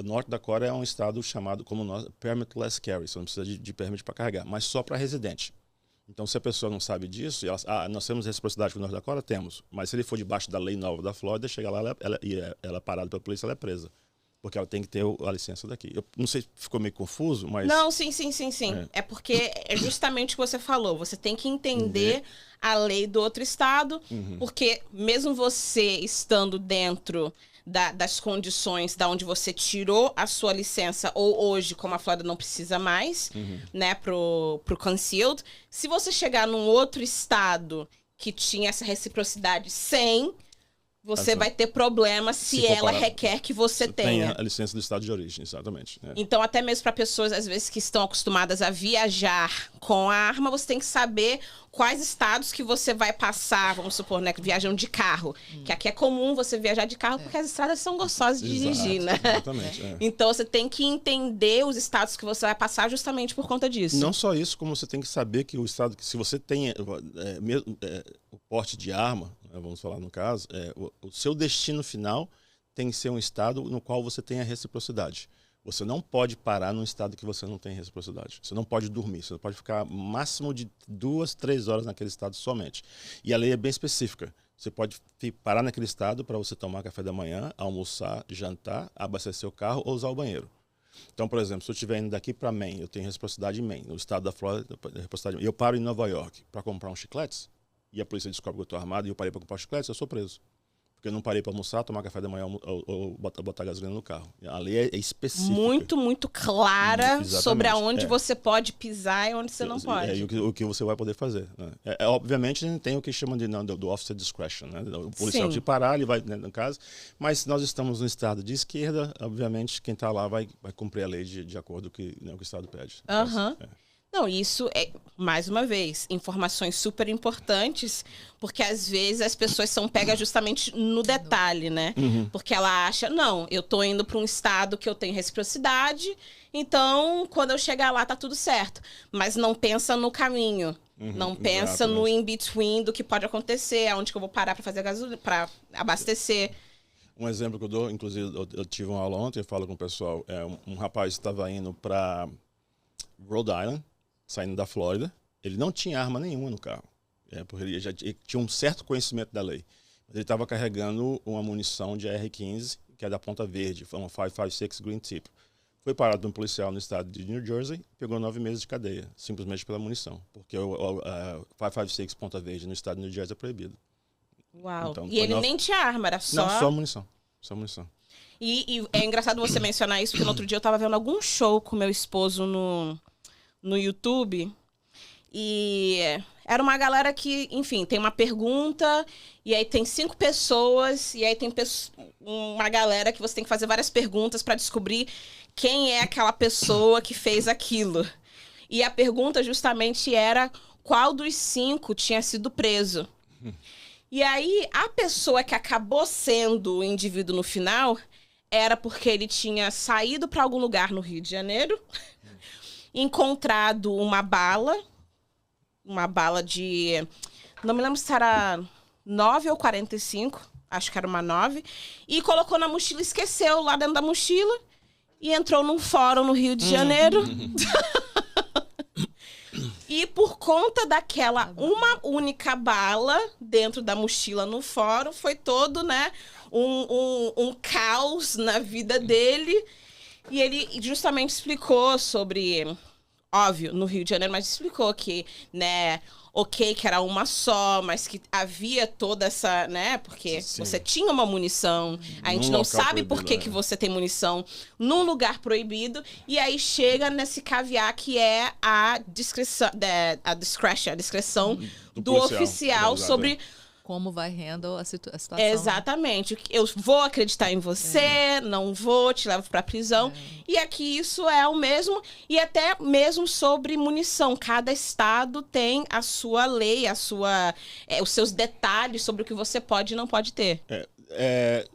Norte Dakota é um estado chamado como nós, permitless carry, você não precisa de permit para carregar, mas só para residente. Então, se a pessoa não sabe disso, nós temos reciprocidade com o Norte Dakota? Temos. Mas se ele for debaixo da lei nova da Flórida, chega lá, ela é parada pela polícia, ela é presa. Porque ela tem que ter a licença daqui. Eu não sei se ficou meio confuso, mas... Não, sim. É porque é justamente o que você falou. Você tem que entender a lei do outro estado, porque mesmo você estando dentro das condições da onde você tirou a sua licença, ou hoje, como a Flórida não precisa mais, né, pro Concealed, se você chegar num outro estado que tinha essa reciprocidade sem... Você vai ter problema se ela requer que você tenha a licença do estado de origem, exatamente. Então, até mesmo para pessoas, às vezes, que estão acostumadas a viajar com a arma, você tem que saber quais estados que você vai passar, vamos supor, né, que viajam de carro. Que aqui é comum você viajar de carro porque as estradas são gostosas de dirigir, né? Exatamente. Então, você tem que entender os estados que você vai passar justamente por conta disso. Não só isso, como você tem que saber que o estado, que se você tem o porte de arma, vamos falar no caso, o seu destino final tem que ser um estado no qual você tem a reciprocidade. Você não pode parar num estado que você não tem reciprocidade. Você não pode dormir, você pode ficar máximo de 2, 3 horas naquele estado somente. E a lei é bem específica. Você pode parar naquele estado para você tomar café da manhã, almoçar, jantar, abastecer o carro ou usar o banheiro. Então, por exemplo, se eu estiver indo daqui para Maine, eu tenho reciprocidade em Maine, no estado da Flórida, e eu paro em Nova York para comprar uns chicletes, e a polícia descobre que eu estou armado e eu parei para comprar chicletes, eu sou preso. Porque eu não parei para almoçar, tomar café da manhã ou botar gasolina no carro. A lei é específica. Muito clara sobre aonde você pode pisar e onde você não pode. E o que você vai poder fazer. Né? Obviamente, a gente tem o que chama do officer discretion. Né? O policial te parar, ele vai, né, no caso. Mas se nós estamos no estado de esquerda, obviamente, quem está lá vai cumprir a lei de acordo com o que o estado pede. Não, isso é, mais uma vez, informações super importantes, porque às vezes as pessoas são pegas justamente no detalhe, né? Porque ela acha, não, eu tô indo para um estado que eu tenho reciprocidade, então quando eu chegar lá tá tudo certo. Mas não pensa no caminho, não pensa no in-between do que pode acontecer, aonde que eu vou parar para fazer gasolina, para abastecer. Um exemplo que eu dou, inclusive eu tive uma aula ontem, eu falo com o pessoal, um rapaz estava indo para Rhode Island, saindo da Flórida, ele não tinha arma nenhuma no carro, porque ele já tinha um certo conhecimento da lei. Mas ele estava carregando uma munição de AR-15, que é da Ponta Verde, foi uma 5.56 Green Tip. Foi parado por um policial no estado de New Jersey, pegou 9 meses de cadeia, simplesmente pela munição, porque o 5.56 Ponta Verde no estado de New Jersey é proibido. Uau, então, e ele nem tinha arma, era só... Não, só munição. Só munição. E é engraçado você mencionar isso, porque no outro dia eu estava vendo algum show com meu esposo no YouTube, e era uma galera que, enfim, tem uma pergunta, e aí tem 5 pessoas, e aí tem uma galera que você tem que fazer várias perguntas para descobrir quem é aquela pessoa que fez aquilo. E a pergunta justamente era qual dos 5 tinha sido preso. E aí, a pessoa que acabou sendo o indivíduo no final era porque ele tinha saído para algum lugar no Rio de Janeiro, encontrado uma bala de... Não me lembro se era 9 ou 45, acho que era uma 9, e colocou na mochila, esqueceu lá dentro da mochila, e entrou num fórum no Rio de Janeiro. E por conta daquela uma única bala dentro da mochila no fórum, foi todo, né, um caos na vida dele. E ele justamente explicou sobre, óbvio, no Rio de Janeiro, mas explicou que, né, ok, que era uma só, mas que havia toda essa, né, porque você tinha uma munição, a gente não sabe por que você tem munição num lugar proibido, e aí chega nesse caveat que é a discrição do oficial sobre... Como vai handle a situação. Exatamente. Né? Eu vou acreditar em você, não vou, te levo pra prisão. E aqui isso é o mesmo. E até mesmo sobre munição. Cada estado tem a sua lei, os seus detalhes sobre o que você pode e não pode ter. É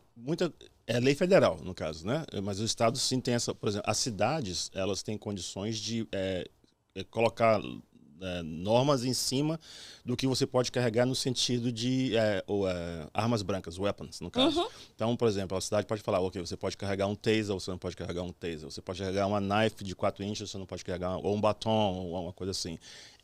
lei federal, no caso, né? Mas os estados sim têm essa... Por exemplo, as cidades, elas têm condições de colocar... normas em cima do que você pode carregar no sentido de armas brancas, weapons, no caso. Então, por exemplo, a cidade pode falar, ok, você pode carregar um taser, você não pode carregar um taser. Você pode carregar uma knife de 4 inches, você não pode carregar, ou um batom, ou uma coisa assim.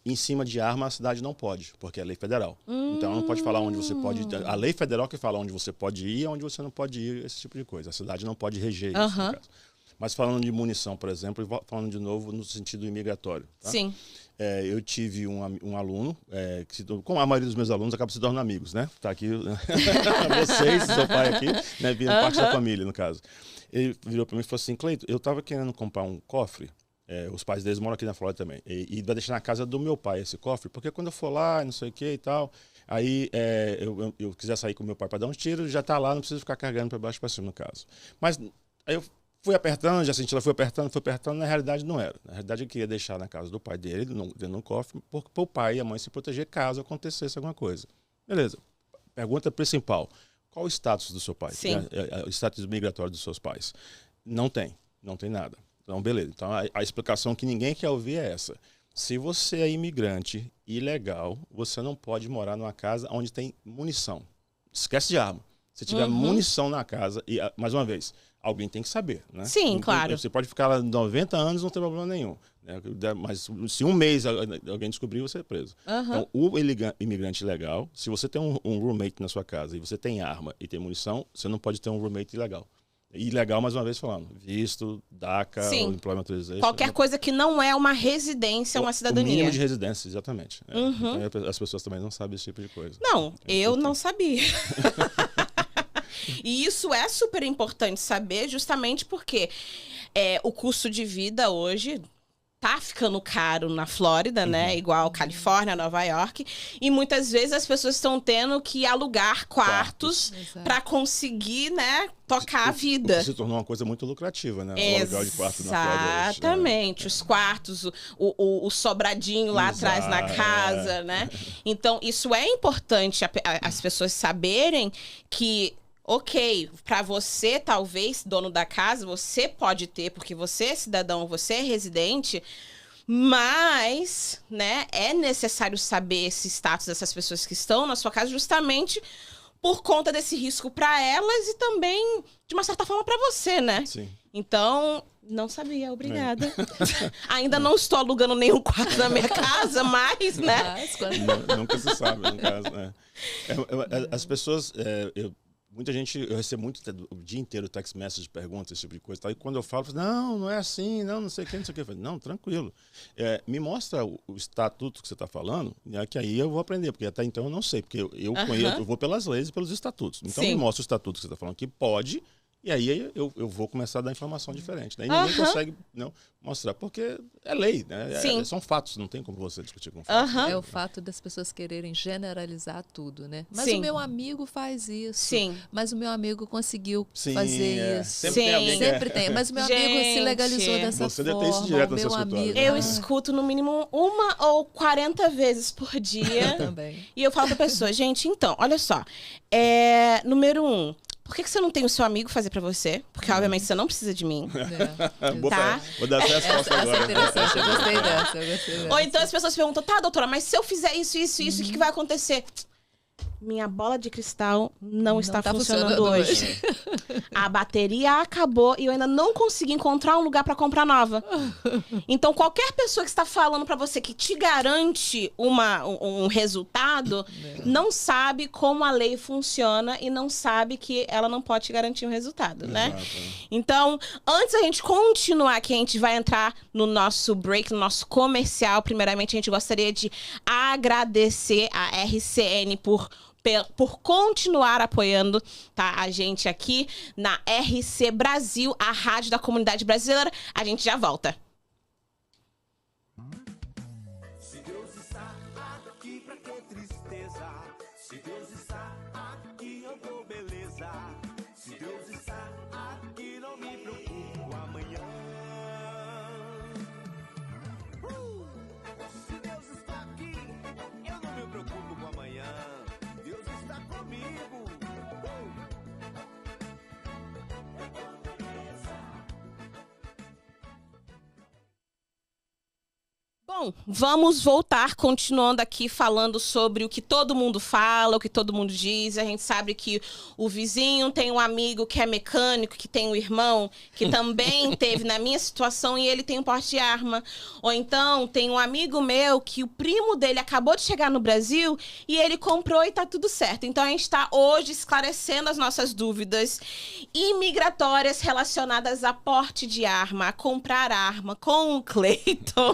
Em cima de arma, a cidade não pode, porque é lei federal. Então, não pode falar onde você pode... A lei federal que fala onde você pode ir e onde você não pode ir, esse tipo de coisa. A cidade não pode reger isso, no caso. Mas falando de munição, por exemplo, e falando de novo no sentido imigratório. Tá? Sim. Eu tive um aluno, como a maioria dos meus alunos, acaba se tornando amigos, né? Tá aqui, vocês, seu pai aqui, né? Viram parte da família, no caso. Ele virou para mim e falou assim, Cleito, eu estava querendo comprar um cofre, os pais deles moram aqui na Flórida também, e vai deixar na casa do meu pai esse cofre, porque quando eu for lá, não sei o que e tal, aí eu quiser sair com meu pai para dar uns tiros, já tá lá, não preciso ficar carregando para baixo para cima, no caso. Mas aí eu fui apertando, já senti ela foi apertando, na realidade não era. Na realidade eu queria deixar na casa do pai dele, dentro do cofre, para o pai e a mãe se proteger caso acontecesse alguma coisa. Beleza. Pergunta principal. Qual o status do seu pai? Sim. O status migratório dos seus pais? Não tem nada. Então, beleza. Então, a explicação que ninguém quer ouvir é essa. Se você é imigrante ilegal, você não pode morar numa casa onde tem munição. Esquece de arma. Se tiver munição na casa, e mais uma vez, alguém tem que saber, né? Sim, claro. Você pode ficar lá 90 anos, não tem problema nenhum. Né? Mas se um mês alguém descobrir, você é preso. Então, o imigrante ilegal, se você tem um roommate na sua casa e você tem arma e tem munição, você não pode ter um roommate ilegal. Ilegal, mais uma vez falando, visto, DACA, ou Employment Authorization. Qualquer coisa que não é uma residência, uma cidadania. O mínimo de residência, exatamente. Então, as pessoas também não sabem esse tipo de coisa. Não, eu não sabia. E isso é super importante saber, justamente porque o custo de vida hoje tá ficando caro na Flórida, né? Igual Califórnia, Nova York. E muitas vezes as pessoas estão tendo que alugar quartos para conseguir, né, tocar a vida. Se tornou uma coisa muito lucrativa, né? O aluguel de quarto na Flórida. Exatamente. Os quartos, o sobradinho lá atrás na casa, né? Então, isso é importante as pessoas saberem que... Ok, para você, talvez, dono da casa, você pode ter, porque você é cidadão, você é residente, mas, né, é necessário saber esse status dessas pessoas que estão na sua casa justamente por conta desse risco para elas e também, de uma certa forma, para você, né? Sim. Então, não sabia, obrigada. Ainda não estou alugando nenhum quarto na minha casa, mas, né? Nunca se sabe, no caso, né? As pessoas... Muita gente, eu recebo muito o dia inteiro text message, perguntas, esse tipo de coisa. Tal, e quando eu falo, não é assim, não sei o que, não sei o que. Eu falo, não, tranquilo. Me mostra o estatuto que você está falando, que aí eu vou aprender, porque até então eu não sei, porque eu conheço, eu vou pelas leis e pelos estatutos. Então me mostra o estatuto que você está falando que pode E aí eu vou começar a dar informação diferente. Daí ninguém consegue mostrar, porque é lei, né? São fatos, não tem como você discutir com fatos. É o fato das pessoas quererem generalizar tudo, né? Mas o meu amigo faz isso. Sim. Mas o meu amigo conseguiu fazer isso. Sempre tem alguém Sempre tem. Mas o meu amigo se legalizou dessa você forma. Você deve ter isso direto no seu escritório. Eu escuto no mínimo 1 ou 40 vezes por dia. Eu também. E eu falo pra pessoa, gente, então, olha só. Número 1. Por que você não tem o seu amigo fazer pra você? Porque, obviamente, você não precisa de mim. Tá? Vou dar essa resposta agora. Essa é interessante. Eu gostei dessa. Ou então as pessoas perguntam, tá, doutora, mas se eu fizer isso, o que vai acontecer? Minha bola de cristal não está funcionando hoje. A bateria acabou e eu ainda não consegui encontrar um lugar para comprar nova. Então, qualquer pessoa que está falando para você que te garante um resultado, não sabe como a lei funciona e não sabe que ela não pode te garantir um resultado, né? Então, antes da gente continuar aqui, a gente vai entrar no nosso break, no nosso comercial. Primeiramente, a gente gostaria de agradecer a RCN por continuar apoiando, tá, a gente aqui na RC Brasil, a rádio da comunidade brasileira. A gente já volta. Se Deus está aqui, pra que tristeza? Se Deus está aqui, eu dou beleza. Se Deus está aqui, não me preocupo com amanhã. Se Deus está aqui, eu não me preocupo com amanhã. Deus está comigo. Bom, vamos voltar continuando aqui falando sobre o que todo mundo fala, o que todo mundo diz. A gente sabe que o vizinho tem um amigo que é mecânico, que tem um irmão que também teve na minha situação e ele tem um porte de arma. Ou então tem um amigo meu que o primo dele acabou de chegar no Brasil e ele comprou e tá tudo certo. Então a gente está hoje esclarecendo as nossas dúvidas imigratórias relacionadas a porte de arma, a comprar arma com o Cleiton.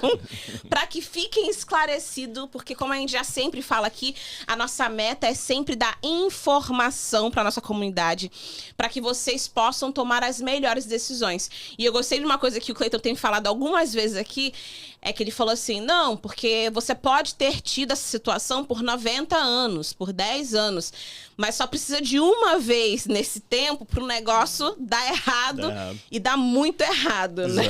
Para que fiquem esclarecidos, porque como a gente já sempre fala aqui, a nossa meta é sempre dar informação para nossa comunidade, para que vocês possam tomar as melhores decisões. E eu gostei de uma coisa que o Cleiton tem falado algumas vezes aqui, é que ele falou assim, não, porque você pode ter tido essa situação por 90 anos, por 10 anos, mas só precisa de uma vez nesse tempo para o negócio dar errado e dar muito errado, né?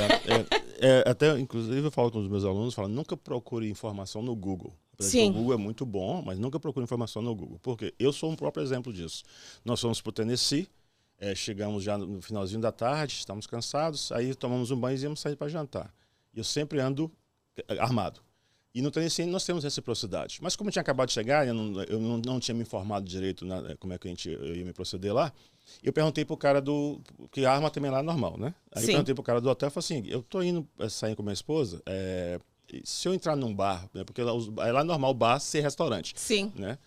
Até, inclusive, eu falo com os meus alunos, falo, nunca procure informação no Google. Sim. O Google é muito bom, mas nunca procure informação no Google. Porque eu sou um próprio exemplo disso. Nós fomos para o Tennessee, chegamos já no finalzinho da tarde, estávamos cansados, aí tomamos um banho e íamos sair para jantar. Eu sempre ando armado. E no Tennessee nós temos reciprocidade. Mas como eu tinha acabado de chegar, eu não tinha me informado direito como é que eu ia me proceder lá, eu perguntei pro cara que a arma também lá é normal, né? Aí eu perguntei pro cara do hotel, falei assim, eu tô indo sair com minha esposa, se eu entrar num bar, né, porque lá é normal bar ser restaurante. Sim. Né?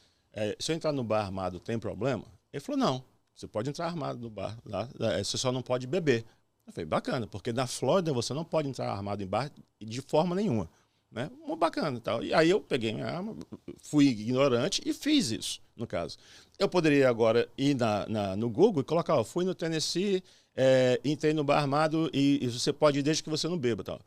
Se eu entrar no bar armado, tem problema? Ele falou, não, você pode entrar armado no bar, lá, você só não pode beber. Eu falei, bacana, porque na Flórida você não pode entrar armado em bar de forma nenhuma. Né? Muito bacana e tal. E aí eu peguei minha arma, fui ignorante e fiz isso, no caso. Eu poderia agora ir no Google e colocar, fui no Tennessee, entrei no bar armado e você pode ir desde que você não beba. Tal.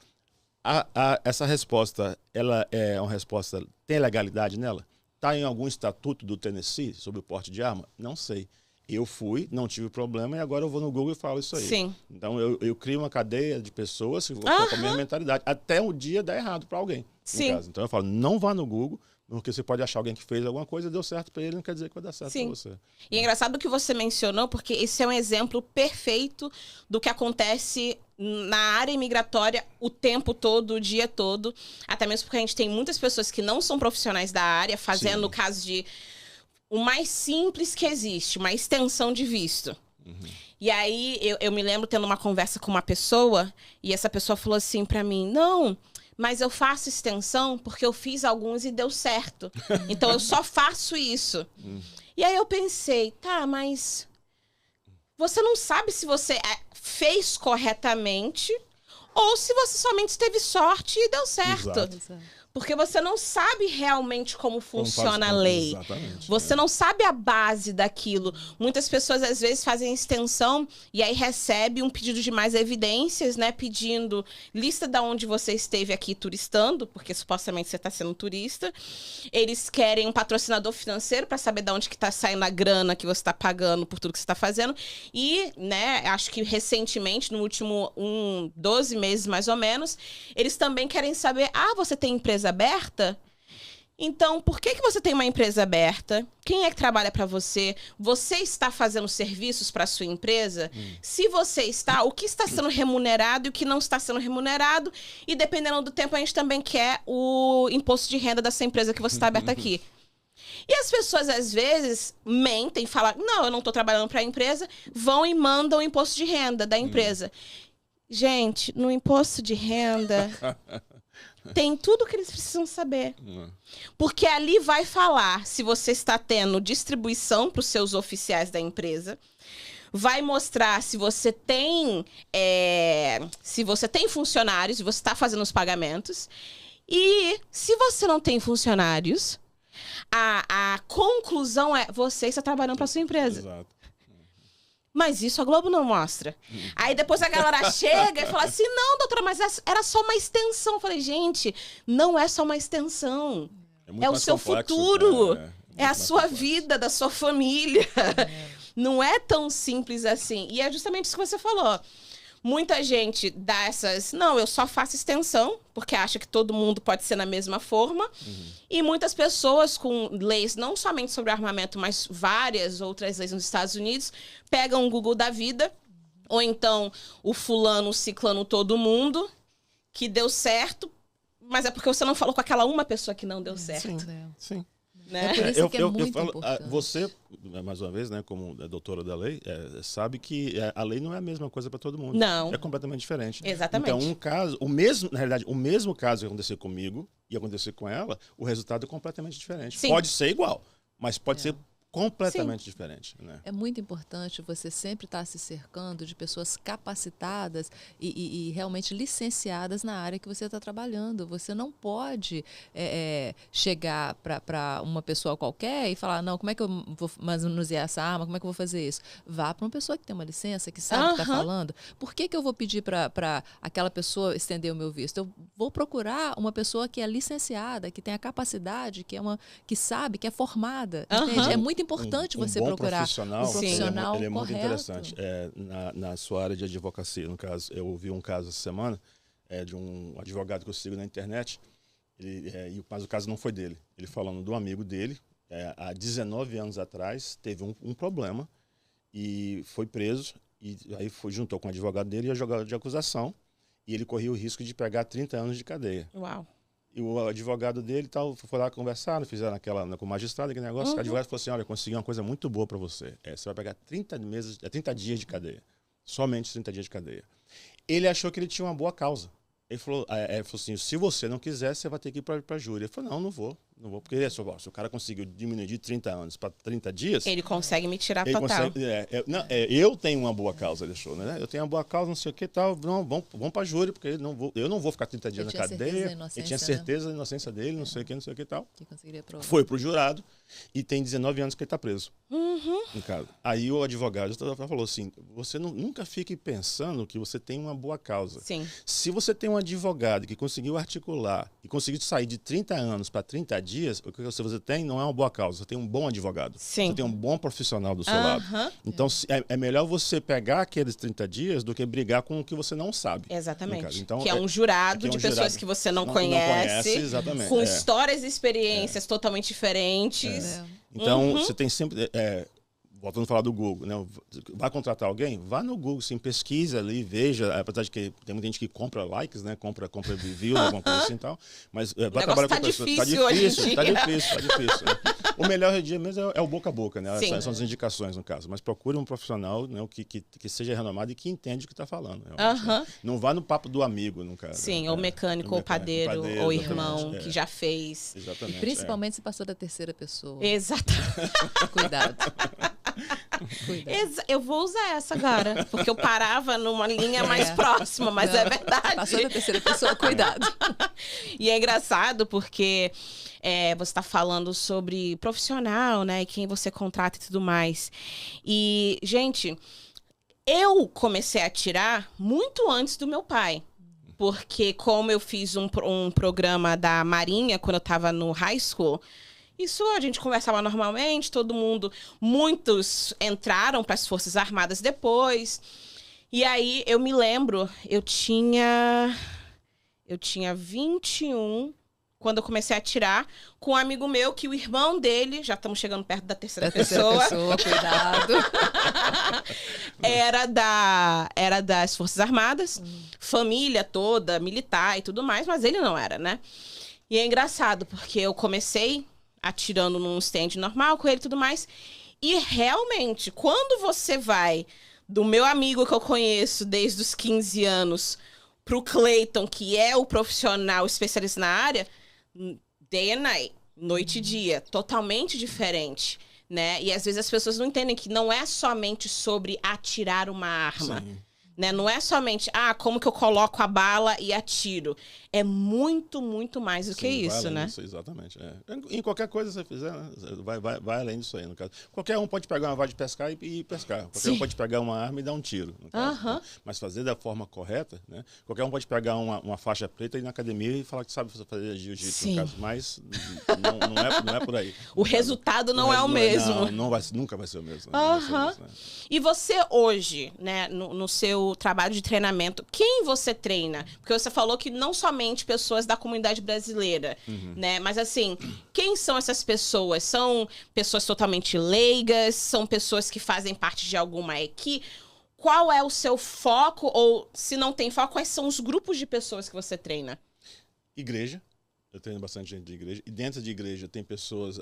Essa resposta, ela é uma resposta, tem legalidade nela? Está em algum estatuto do Tennessee sobre o porte de arma? Não sei. Eu fui, não tive problema, e agora eu vou no Google e falo isso aí. Sim. Então, eu crio uma cadeia de pessoas que vão com a mesma mentalidade, até o dia dar errado para alguém. Sim. No caso. Então, eu falo, não vá no Google, porque você pode achar alguém que fez alguma coisa e deu certo para ele, não quer dizer que vai dar certo para você. E é engraçado o que você mencionou, porque esse é um exemplo perfeito do que acontece na área imigratória o tempo todo, o dia todo. Até mesmo porque a gente tem muitas pessoas que não são profissionais da área, fazendo no caso de o mais simples que existe, uma extensão de visto. E aí, eu me lembro tendo uma conversa com uma pessoa, e essa pessoa falou assim pra mim, não, mas eu faço extensão porque eu fiz alguns e deu certo. Então, eu só faço isso. E aí eu pensei, tá, mas você não sabe se você fez corretamente ou se você somente teve sorte e deu certo. Exato. Porque você não sabe realmente como funciona a lei. Exatamente. Você não sabe a base daquilo. Muitas pessoas, às vezes, fazem extensão e aí recebe um pedido de mais evidências, né? Pedindo lista de onde você esteve aqui turistando, porque supostamente você está sendo turista. Eles querem um patrocinador financeiro para saber de onde que está saindo a grana que você está pagando por tudo que você está fazendo. E, né, acho que recentemente, no último 12 meses mais ou menos, eles também querem saber, você tem empresa aberta? Então, por que você tem uma empresa aberta? Quem é que trabalha para você? Você está fazendo serviços para sua empresa? Se você está, o que está sendo remunerado e o que não está sendo remunerado? E dependendo do tempo, a gente também quer o imposto de renda dessa empresa que você está aberta aqui. E as pessoas, às vezes, mentem, falam, não, eu não estou trabalhando para a empresa, vão e mandam o imposto de renda da empresa. Gente, no imposto de renda... tem tudo que eles precisam saber. Porque ali vai falar se você está tendo distribuição para os seus oficiais da empresa. Vai mostrar se você tem, funcionários e você está fazendo os pagamentos. E se você não tem funcionários, a conclusão é você está trabalhando para sua empresa. Exato. Mas isso a Globo não mostra. Aí depois a galera chega e fala assim, não, doutora, mas era só uma extensão. Eu falei, gente, não é só uma extensão. É o seu futuro. É a sua vida, da sua família. Não é tão simples assim. E é justamente isso que você falou. Muita gente dá essas... Não, eu só faço extensão, porque acha que todo mundo pode ser na mesma forma. E muitas pessoas com leis, não somente sobre armamento, mas várias outras leis nos Estados Unidos, pegam o Google da vida, ou então o fulano, o ciclano, todo mundo, que deu certo, mas é porque você não falou com aquela uma pessoa que não deu certo. Sim. Né? É por isso que é muito falo, importante. Você, mais uma vez, né, como doutora da lei, sabe que a lei não é a mesma coisa para todo mundo. Não. É completamente diferente. Exatamente. Então, na realidade, o mesmo caso que aconteceu comigo e acontecer com ela, o resultado é completamente diferente. Sim. Pode ser igual, mas pode ser completamente diferente. Né? É muito importante você sempre estar se cercando de pessoas capacitadas e realmente licenciadas na área que você está trabalhando. Você não pode chegar para uma pessoa qualquer e falar, não, como é que eu vou manusear essa arma? Como é que eu vou fazer isso? Vá para uma pessoa que tem uma licença, que sabe o que está falando. Por que eu vou pedir para aquela pessoa estender o meu visto? Eu vou procurar uma pessoa que é licenciada, que tem a capacidade, que sabe, que é formada. Entende? É muito importante você procurar profissional, um profissional ele é muito correto. interessante. Na sua área de advocacia, no caso, eu ouvi um caso essa semana de um advogado que eu sigo na internet, mas o caso não foi dele. Ele falando do amigo dele, há 19 anos atrás, teve um problema e foi preso, e aí juntou com o advogado dele e o advogado de acusação, e ele corria o risco de pegar 30 anos de cadeia. Uau. E o advogado dele foi lá conversar, fizeram com o magistrado, aquele negócio. O advogado falou assim, olha, eu consegui uma coisa muito boa para você. Você vai pegar 30 dias de cadeia. Somente 30 dias de cadeia. Ele achou que ele tinha uma boa causa. Ele falou assim, se você não quiser, você vai ter que ir para a júri. Ele falou, não vou. Porque se o cara conseguiu diminuir de 30 anos para 30 dias... Ele consegue me tirar total. Eu tenho uma boa causa, ele achou, né? Eu tenho uma boa causa, não sei o que tal. Não, vamos para a júri, porque eu não vou ficar 30 dias na cadeia. Ele tinha certeza da inocência dele, não sei o que e tal. Foi pro jurado e tem 19 anos que ele está preso. No caso. Aí o advogado falou assim, você nunca fique pensando que você tem uma boa causa. Sim. Se você tem um advogado que conseguiu articular e conseguiu sair de 30 anos para 30 dias, o que você tem não é uma boa causa, você tem um bom advogado. Sim. Você tem um bom profissional do seu lado. Então, é melhor você pegar aqueles 30 dias do que brigar com o que você não sabe. Exatamente. Então, que é um jurado de pessoas que você não conhece, exatamente, com histórias e experiências totalmente diferentes. Então, você tem sempre... voltando a falar do Google, né? Vai contratar alguém? Vá no Google, sim, pesquisa ali, veja, apesar de que tem muita gente que compra likes, né? Compra review, alguma coisa assim e tal, mas vai trabalhar com pessoas. Tá difícil. Né? O melhor dia mesmo é o boca a boca, né? São as indicações, no caso. Mas procure um profissional, né, que seja renomado e que entende o que está falando. Né? Não vá no papo do amigo, no caso. Sim, ou mecânico, ou padeiro, ou irmão, que já fez. Exatamente. E principalmente se passou da terceira pessoa. Exatamente. Cuidado. Eu vou usar essa agora, porque eu parava numa linha mais próxima, mas é verdade. Passou da terceira pessoa, cuidado. E é engraçado porque você está falando sobre profissional, né? E quem você contrata e tudo mais. E, gente, eu comecei a atirar muito antes do meu pai. Porque como eu fiz um programa da Marinha quando eu estava no high school, isso a gente conversava normalmente, muitos entraram para as Forças Armadas depois. E aí eu me lembro, eu tinha 21 quando eu comecei a atirar com um amigo meu, que o irmão dele, já estamos chegando perto da terceira pessoa, cuidado. Era das Forças Armadas, família toda, militar e tudo mais, mas ele não era, né? E é engraçado, porque eu comecei atirando num stand normal com ele e tudo mais, e realmente, quando você vai do meu amigo que eu conheço desde os 15 anos pro Clayton, que é o profissional especialista na área, day and night, noite e dia, totalmente diferente, né? E às vezes as pessoas não entendem que não é somente sobre atirar uma arma. Sim. Né? Não é somente, como que eu coloco a bala e atiro. É muito, muito mais do que isso, né? Disso, exatamente. Em qualquer coisa que você fizer, né? vai além disso aí, no caso. Qualquer um pode pegar uma vara de pescar e pescar. Qualquer um pode pegar uma arma e dar um tiro, no caso, né? Mas fazer da forma correta, né? Qualquer um pode pegar uma faixa preta e ir na academia e falar que sabe fazer jiu-jitsu, no caso. Mas não é por aí. O resultado não é o mesmo. Nunca vai ser o mesmo. Né? E você hoje, né, no seu trabalho de treinamento, quem você treina? Porque você falou que não somente pessoas da comunidade brasileira, né? Mas assim, quem são essas pessoas? São pessoas totalmente leigas? São pessoas que fazem parte de alguma equipe? Qual é o seu foco? Ou se não tem foco, quais são os grupos de pessoas que você treina? Igreja. Eu treino bastante gente de igreja. E dentro de igreja tem pessoas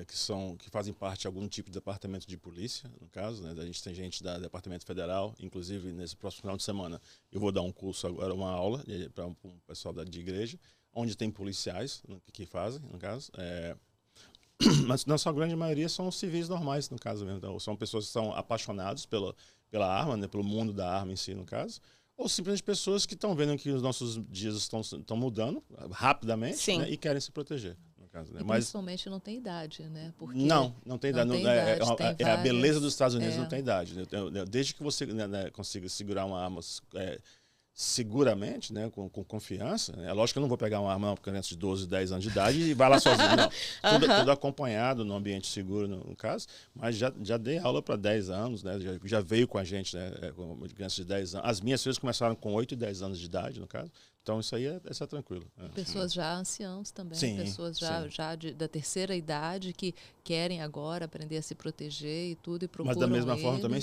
que fazem parte de algum tipo de departamento de polícia, no caso. Né? A gente tem gente da Departamento Federal. Inclusive, nesse próximo final de semana, eu vou dar um curso agora, uma aula para um pessoal de igreja, onde tem policiais que fazem, no caso. Mas na sua grande maioria são civis normais, no caso mesmo. Então, são pessoas que são apaixonados pela arma, né? Pelo mundo da arma em si, no caso. Ou simplesmente pessoas que estão vendo que os nossos dias estão mudando rapidamente, né, e querem se proteger. No caso, né? E principalmente não tem idade, né? Porque não tem idade. A beleza dos Estados Unidos não tem idade. Desde que você consiga segurar uma arma seguramente, né, com confiança. É lógico que eu não vou pegar uma arma para criança de 12, 10 anos de idade e vai lá sozinho. Não. Tudo acompanhado, num ambiente seguro, no caso. Mas já dei aula para 10 anos, né, já veio com a gente, né, com crianças de 10 anos. As minhas filhas começaram com 8 e 10 anos de idade, no caso. Então, isso aí é tranquilo. Pessoas já anciãos também, pessoas já da terceira idade que querem agora aprender a se proteger e tudo, e procuram. Mas da mesma forma também,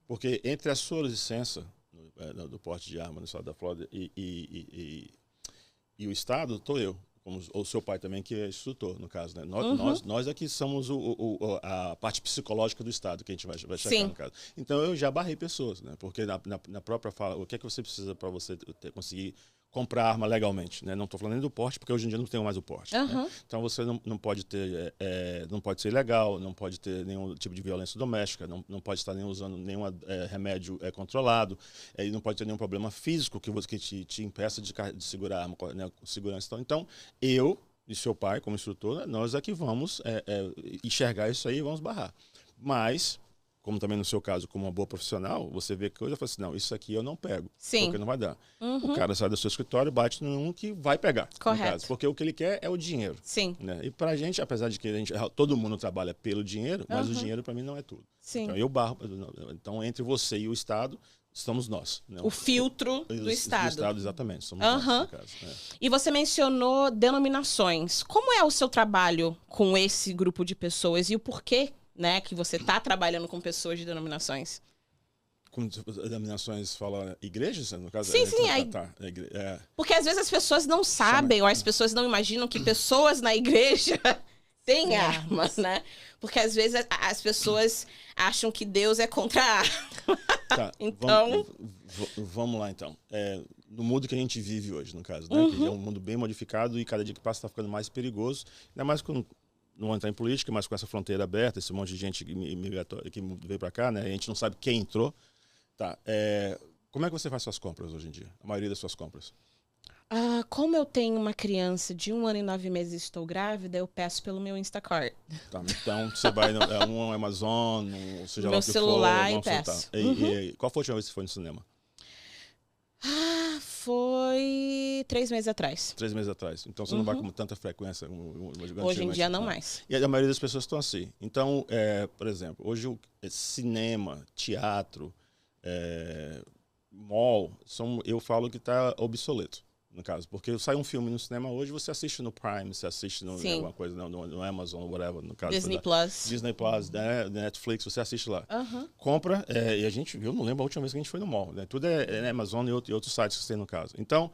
porque entre a sua licença do porte de arma no estado da Flórida e o estado, estou eu, como o seu pai também, que é instrutor, no caso, né? Nós aqui somos a parte psicológica do estado, que a gente vai checar, no caso. Então, eu já barrei pessoas, né? Porque na própria fala, o que é que você precisa para você conseguir comprar arma legalmente, né? Não estou falando nem do porte, porque hoje em dia não tem mais o porte. Né? Então, você não pode ter, não pode ser ilegal, não pode ter nenhum tipo de violência doméstica, não pode estar nem usando nenhum remédio controlado, e não pode ter nenhum problema físico que te impeça de segurar a arma, né, com segurança. Então, eu e seu pai, como instrutor, nós é que vamos enxergar isso aí e vamos barrar. Mas, como também no seu caso, como uma boa profissional, você vê que eu já falo assim, não, isso aqui eu não pego, porque não vai dar. O cara sai do seu escritório, bate num que vai pegar, correto, no caso, porque o que ele quer é o dinheiro. Sim. Né? E pra gente, apesar de que todo mundo trabalha pelo dinheiro, mas o dinheiro para mim não é tudo. Sim. Então eu barro. Então entre você e o Estado, estamos nós. Né? O filtro do Estado. Do Estado, exatamente. Somos nós, no caso. E você mencionou denominações. Como é o seu trabalho com esse grupo de pessoas e o porquê, né, que você está trabalhando com pessoas de denominações? Com denominações, fala igrejas, no caso? Sim. Porque às vezes as pessoas não sabem, ou as pessoas não imaginam que pessoas na igreja têm armas, né? Porque às vezes as pessoas acham que Deus é contra a arma. Tá, então... Vamos lá, então. No mundo que a gente vive hoje, no caso, né? Que é um mundo bem modificado e cada dia que passa está ficando mais perigoso. Ainda mais com não vou entrar em política, mas com essa fronteira aberta, esse monte de gente imigratória que veio para cá, né? A gente não sabe quem entrou. Tá. Como é que você faz suas compras hoje em dia? A maioria das suas compras? Como eu tenho uma criança de 1 ano e 9 meses e estou grávida, eu peço pelo meu Instacart. Tá, então você vai no Amazon, seja lá meu o que celular for, e peço. Tá. Qual foi a última vez que você foi no cinema? Foi 3 meses atrás. 3 meses atrás. Então você não vai com tanta frequência. Hoje em dia não mais. E a maioria das pessoas estão assim. Então, por exemplo, hoje cinema, teatro, mall, eu falo que está obsoleto, no caso. Porque sai um filme no cinema hoje, você assiste no Prime, você assiste alguma coisa no Amazon, whatever, no caso. Disney Plus. Disney Plus, Netflix, você assiste lá. Compra, e eu não lembro a última vez que a gente foi no mall. Né? Tudo é Amazon e outros sites que tem no caso. Então,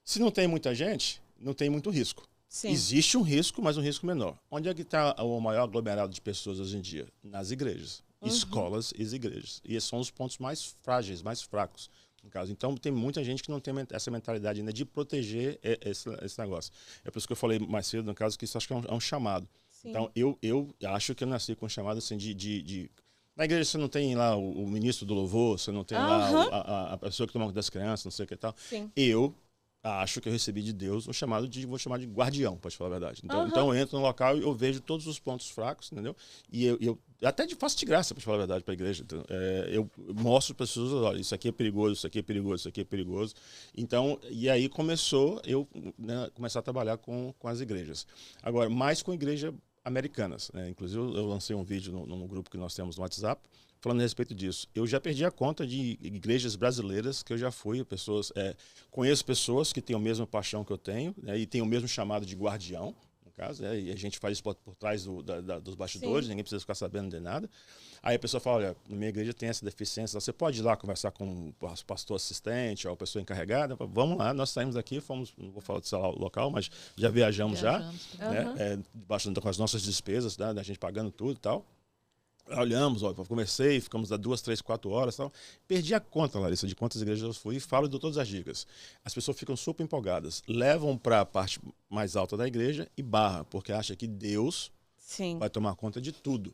se não tem muita gente, não tem muito risco. Sim. Existe um risco, mas um risco menor. Onde é que está o maior aglomerado de pessoas hoje em dia? Nas igrejas. Escolas e igrejas. E esses são os pontos mais frágeis, mais fracos, no caso. Então, tem muita gente que não tem essa mentalidade ainda de proteger esse negócio. É por isso que eu falei mais cedo, no caso, que isso acho que é um chamado. Sim. Então, eu acho que eu nasci com um chamado assim na igreja você não tem lá o ministro do louvor, você não tem lá a pessoa que toma conta das crianças, não sei o que e tal. Sim. Eu acho que eu recebi de Deus vou chamar de guardião, pode falar a verdade. Então eu entro no local e eu vejo todos os pontos fracos, entendeu? E eu até faço de graça, pode falar a verdade, para a igreja. Eu mostro para as pessoas, olha, isso aqui é perigoso, isso aqui é perigoso, isso aqui é perigoso. Então, e aí começou começar a trabalhar com as igrejas. Agora, mais com igrejas americanas. Né? Inclusive, eu lancei um vídeo no grupo que nós temos no WhatsApp, falando a respeito disso. Eu já perdi a conta de igrejas brasileiras que eu já fui, conheço pessoas que têm a mesma paixão que eu tenho, né, e têm o mesmo chamado de guardião, no caso, e a gente faz isso por trás dos bastidores, ninguém precisa ficar sabendo de nada. Aí a pessoa fala, olha, na minha igreja tem essa deficiência, você pode ir lá conversar com o pastor assistente ou a pessoa encarregada? Vamos lá, nós saímos daqui, não vou falar do local, mas já viajamos já, né, com as nossas despesas, né, da gente pagando tudo e tal. Olhamos, conversei, ficamos 2, 3, 4 horas. Tal. Perdi a conta, Larissa, de quantas igrejas eu fui e falo de todas as dicas. As pessoas ficam super empolgadas, levam para a parte mais alta da igreja e barra, porque acha que Deus vai tomar conta de tudo.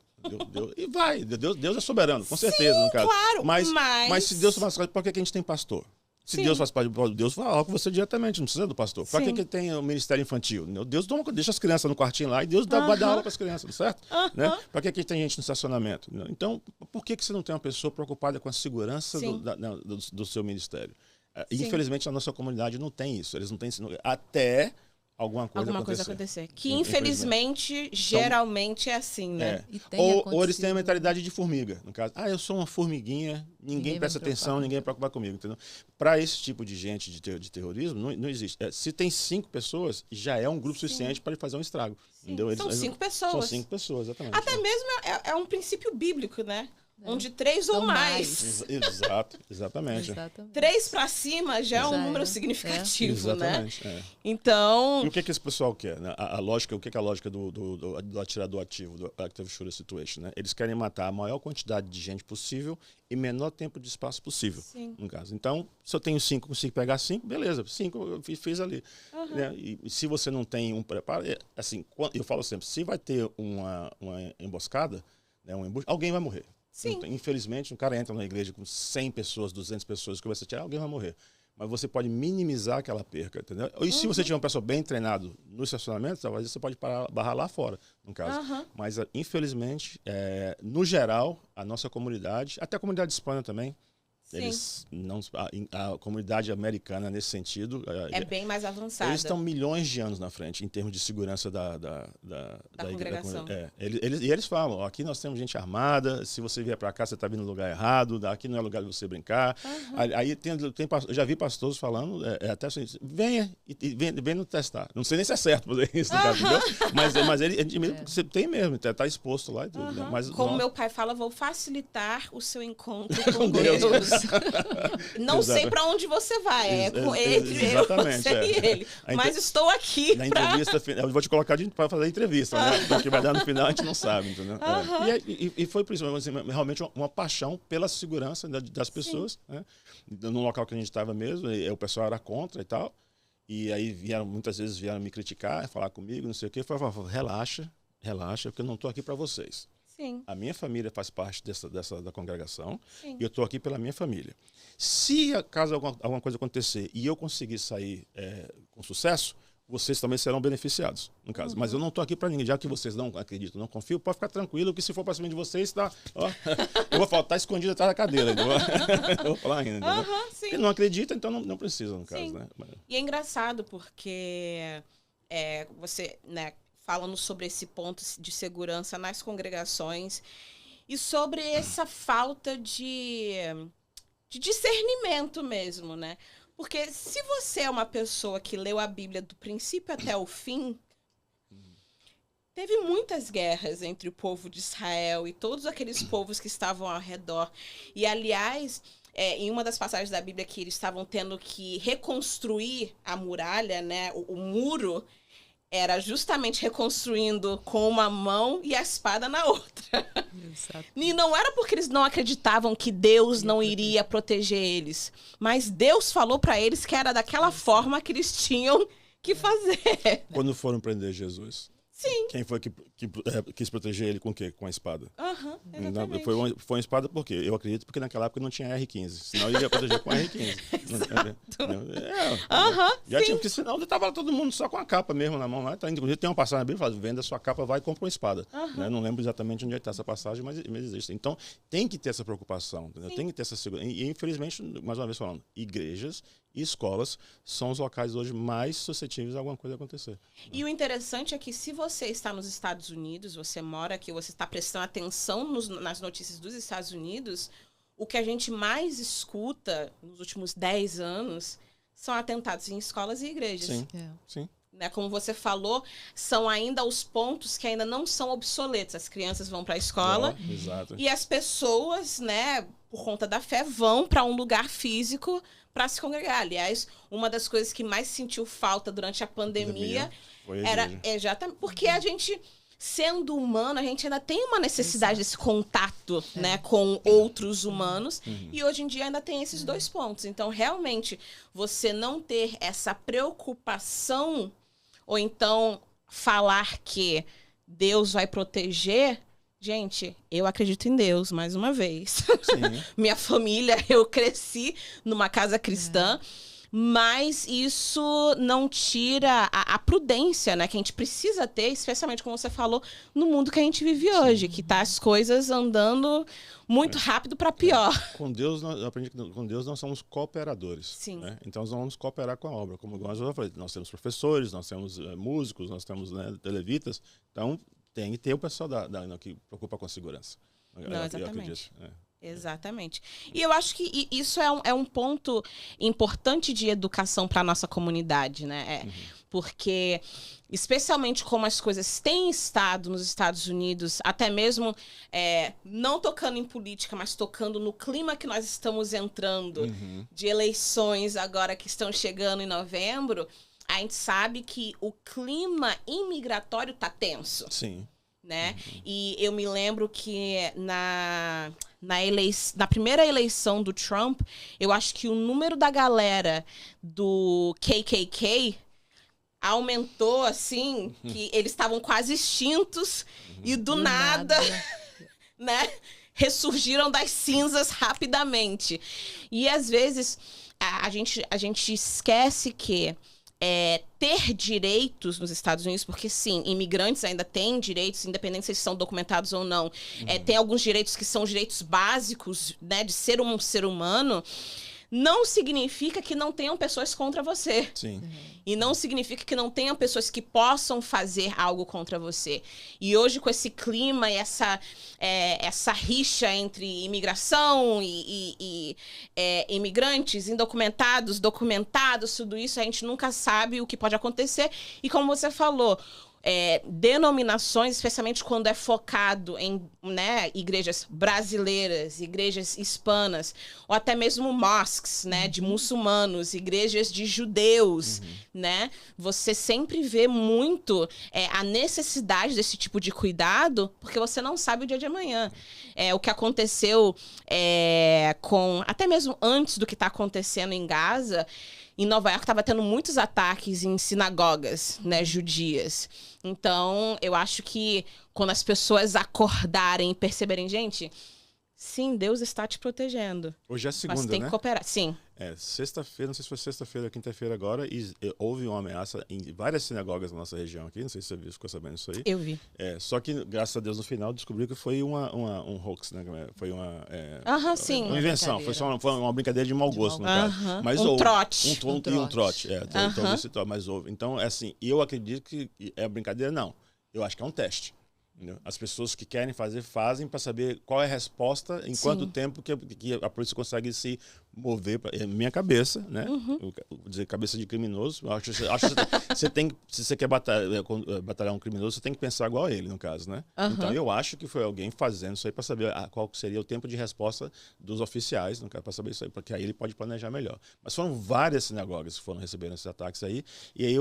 E vai, Deus é soberano, com certeza, no caso. Claro, mas se Deus faz, por que a gente tem pastor? Se Deus faz parte do Deus, fala com você diretamente, não precisa do pastor. Para que tem o ministério infantil? Deus deixa as crianças no quartinho lá e Deus vai dar aula para as crianças, certo? Né? Para que tem gente no estacionamento? Então, por que você não tem uma pessoa preocupada com a segurança do seu ministério? Infelizmente, a nossa comunidade não tem isso. Eles não têm até alguma coisa acontecer. Que, infelizmente, geralmente é assim, né? Ou eles têm a mentalidade de formiga, no caso. Eu sou uma formiguinha, ninguém presta atenção, ninguém vai preocupar comigo, entendeu? Para esse tipo de gente de terrorismo, não existe. Se tem 5 pessoas, já é um grupo suficiente para fazer um estrago. Entendeu? São 5 pessoas. São 5 pessoas, exatamente. Até mesmo é um princípio bíblico, né? Onde 3 ou mais. Exatamente. 3 para cima já é um número significativo, né? Então... E o que esse pessoal quer? Né? A lógica, o que é a lógica do atirador ativo, do Active Shooter Situation? Né? Eles querem matar a maior quantidade de gente possível em menor tempo de espaço possível, no caso. Então, se eu tenho 5, consigo pegar 5, beleza, 5 eu fiz ali. Né? E se você não tem um preparo... Assim, eu falo sempre, se vai ter uma emboscada, né, alguém vai morrer. Então, infelizmente, um cara entra na igreja com 100 pessoas, 200 pessoas, começa a tirar, alguém vai morrer. Mas você pode minimizar aquela perca, entendeu? E se você tiver uma pessoa bem treinado no estacionamento, talvez você pode barrar lá fora, no caso. Mas, infelizmente, no geral, a nossa comunidade, até a comunidade hispana também, a comunidade americana, nesse sentido... É bem mais avançada. Eles estão milhões de anos na frente, em termos de segurança da congregação. E eles falam, aqui nós temos gente armada, se você vier para cá, você está vindo no lugar errado, aqui não é lugar de você brincar. Aí eu já vi pastores falando, até assim, venha no testar. Não sei nem se é certo fazer isso, no caso, entendeu? Mas ele você tem mesmo, está exposto lá e tudo. Né? Mas, como meu pai fala, vou facilitar o seu encontro com Deus. Não sei para onde você vai, entre você e ele. Mas estou aqui na entrevista final. Eu vou te colocar para fazer a entrevista, né? O que vai dar no final a gente não sabe, entendeu? E foi por isso, assim, realmente uma paixão pela segurança das pessoas, né? No local que a gente estava mesmo, o pessoal era contra e tal. E aí muitas vezes vieram me criticar, falar comigo, não sei o quê. Eu falava, relaxa, relaxa, porque eu não estou aqui para vocês. Sim. A minha família faz parte da congregação. Sim. E eu estou aqui pela minha família. Se acaso alguma coisa acontecer e eu conseguir sair com sucesso, vocês também serão beneficiados, no caso. Mas eu não estou aqui para ninguém, já que vocês não acreditam, não confiam, pode ficar tranquilo que se for para cima de vocês, tá, ó, eu vou falar, tá escondido atrás da cadeira. Eu vou falar ainda. Sim. Ele não acredita, então não precisa, no caso. Sim. Né? E é engraçado porque você, né, falando sobre esse ponto de segurança nas congregações e sobre essa falta de discernimento mesmo, né? Porque se você é uma pessoa que leu a Bíblia do princípio até o fim, teve muitas guerras entre o povo de Israel e todos aqueles povos que estavam ao redor. E, aliás, em uma das passagens da Bíblia que eles estavam tendo que reconstruir a muralha, né, o muro, era justamente reconstruindo com uma mão e a espada na outra. Exato. E não era porque eles não acreditavam que Deus não iria proteger eles, mas Deus falou para eles que era daquela forma que eles tinham que fazer. Quando foram prender Jesus, Sim. quem foi que quis proteger ele com o quê? Com a espada? Exatamente. Foi uma espada por quê? Eu acredito porque naquela época não tinha R15. Senão ele ia proteger com R15. Já tinha, porque senão estava todo mundo só com a capa mesmo na mão lá. Tá, inclusive tem uma passagem na Bíblia que fala, venda sua capa, vai e compra uma espada. Né? Não lembro exatamente onde está essa passagem, mas existe. Então tem que ter essa preocupação, entendeu? Tem que ter essa segurança. E infelizmente, mais uma vez falando, igrejas e escolas são os locais hoje mais suscetíveis a alguma coisa acontecer. E o interessante é que se você está nos Estados Unidos, você mora aqui, você está prestando atenção nas notícias dos Estados Unidos, o que a gente mais escuta nos últimos 10 anos são atentados em escolas e igrejas. Sim, sim. Né, como você falou, são ainda os pontos que ainda não são obsoletos. As crianças vão para a escola e as pessoas, né, por conta da fé, vão para um lugar físico para se congregar. Aliás, uma das coisas que mais sentiu falta durante a pandemia era exatamente porque a gente, sendo humano, a gente ainda tem uma necessidade desse contato, né, com outros humanos. E hoje em dia ainda tem esses dois pontos. Então, realmente, você não ter essa preocupação ou então falar que Deus vai proteger. Gente, eu acredito em Deus, mais uma vez. Minha família, eu cresci numa casa cristã. Mas isso não tira a prudência, né, que a gente precisa ter, especialmente, como você falou, no mundo que a gente vive hoje, que tá as coisas andando muito rápido para pior. Com Deus, eu aprendi que com Deus nós somos cooperadores. Sim. Né? Então nós vamos cooperar com a obra. Como eu já falei, nós temos professores, nós temos músicos, nós temos, né, televitas. Então tem que ter o pessoal que preocupa com a segurança. Não, exatamente. Exatamente. E eu acho que isso é um ponto importante de educação para a nossa comunidade, né? Porque, especialmente como as coisas têm estado nos Estados Unidos, até mesmo não tocando em política, mas tocando no clima que nós estamos entrando, de eleições agora que estão chegando em novembro, a gente sabe que o clima imigratório tá tenso. Sim. Né? E eu me lembro que na primeira eleição do Trump, eu acho que o número da galera do KKK aumentou, assim, que eles estavam quase extintos e do nada, né, ressurgiram das cinzas rapidamente. E às vezes a gente esquece que ter direitos nos Estados Unidos, porque sim, imigrantes ainda têm direitos, independente se eles são documentados ou não. Tem alguns direitos que são direitos básicos, né, de ser um ser humano. Não significa que não tenham pessoas contra você. Sim. E não significa que não tenham pessoas que possam fazer algo contra você. E hoje, com esse clima e essa rixa entre imigração e imigrantes, indocumentados, documentados, tudo isso, a gente nunca sabe o que pode acontecer. E como você falou, denominações, especialmente quando é focado em, né, igrejas brasileiras, igrejas hispanas, ou até mesmo mosques, né, de muçulmanos, igrejas de judeus, né? Você sempre vê muito a necessidade desse tipo de cuidado, porque você não sabe o dia de amanhã. O que aconteceu até mesmo antes do que está acontecendo em Gaza, em Nova York estava tendo muitos ataques em sinagogas, né, judias. Então, eu acho que quando as pessoas acordarem e perceberem, gente, sim, Deus está te protegendo. Hoje é segunda, mas tem né? que cooperar. Sim. Sexta-feira, não sei se foi sexta-feira ou quinta-feira agora, e houve uma ameaça em várias sinagogas na nossa região aqui, não sei se você viu, ficou sabendo isso aí. Eu vi. Só que, graças a Deus, no final, descobriu que foi um hoax, né? Foi uma sim. uma invenção, foi uma brincadeira de mau gosto, no caso. Mas um trote. Um trote, mas houve. Então, assim, eu acredito que é brincadeira, não. Eu acho que é um teste. As pessoas que querem fazer, fazem para saber qual é a resposta, em quanto tempo que a polícia consegue se mover. Minha cabeça, né? Vou dizer, cabeça de criminoso. Acho que você tem, se você quer batalhar um criminoso, você tem que pensar igual a ele, no caso, né? Então, eu acho que foi alguém fazendo isso aí para saber qual seria o tempo de resposta dos oficiais, não quero para saber isso aí, porque aí ele pode planejar melhor. Mas foram várias sinagogas que foram recebendo esses ataques aí, e aí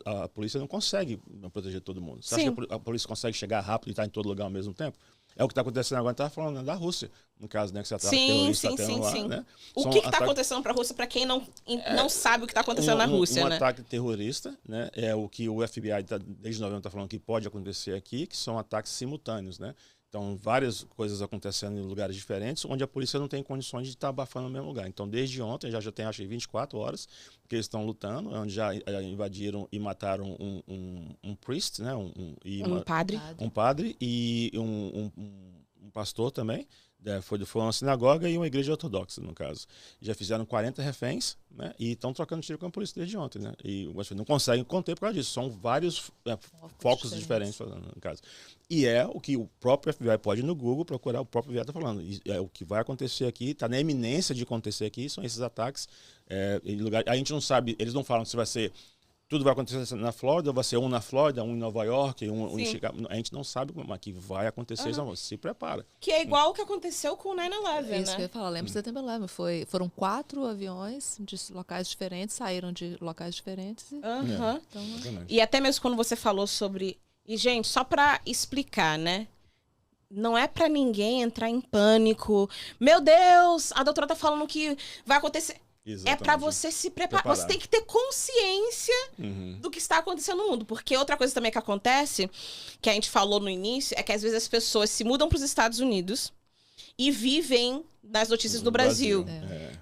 a polícia não consegue proteger todo mundo. Você acha que a polícia consegue chegar rápido e estar em todo lugar ao mesmo tempo? É o que está acontecendo agora, estava falando da Rússia, no caso, né, que você está tendo lá, né? O que está acontecendo para a Rússia, para quem não sabe o que está acontecendo na Rússia, né? Um ataque terrorista, né? É o que o FBI desde novembro está falando que pode acontecer aqui, que são ataques simultâneos, né? Então, várias coisas acontecendo em lugares diferentes, onde a polícia não tem condições de estar abafando no mesmo lugar. Então, desde ontem, já tem, acho que 24 horas, que eles estão lutando, onde já invadiram e mataram um priest, né? Um padre e um pastor também. Foi uma sinagoga e uma igreja ortodoxa, no caso. Já fizeram 40 reféns, né? E estão trocando tiro com a polícia desde ontem, né? E não conseguem conter por causa disso. São vários focos diferentes, no caso. E é o que o próprio FBI pode ir no Google procurar, o próprio FBI está falando. É o que vai acontecer aqui, está na iminência de acontecer aqui, são esses ataques. Em lugar, a gente não sabe, eles não falam se vai ser... Tudo vai acontecer na Flórida, vai ser um na Flórida, um em Nova York, um em Chicago. A gente não sabe como que vai acontecer, então se prepara. Que é igual o que aconteceu com o 9/11, né? Isso que eu ia falar, lembra do Setembro 11. Foram 4 aviões de locais diferentes, saíram de locais diferentes. Então, e até mesmo quando você falou sobre... E, gente, só para explicar, né? Não é para ninguém entrar em pânico. Meu Deus, a doutora tá falando que vai acontecer... Exatamente. É para você se preparar. Você tem que ter consciência do que está acontecendo no mundo. Porque outra coisa também que acontece, que a gente falou no início, é que às vezes as pessoas se mudam para os Estados Unidos e vivem nas notícias do Brasil.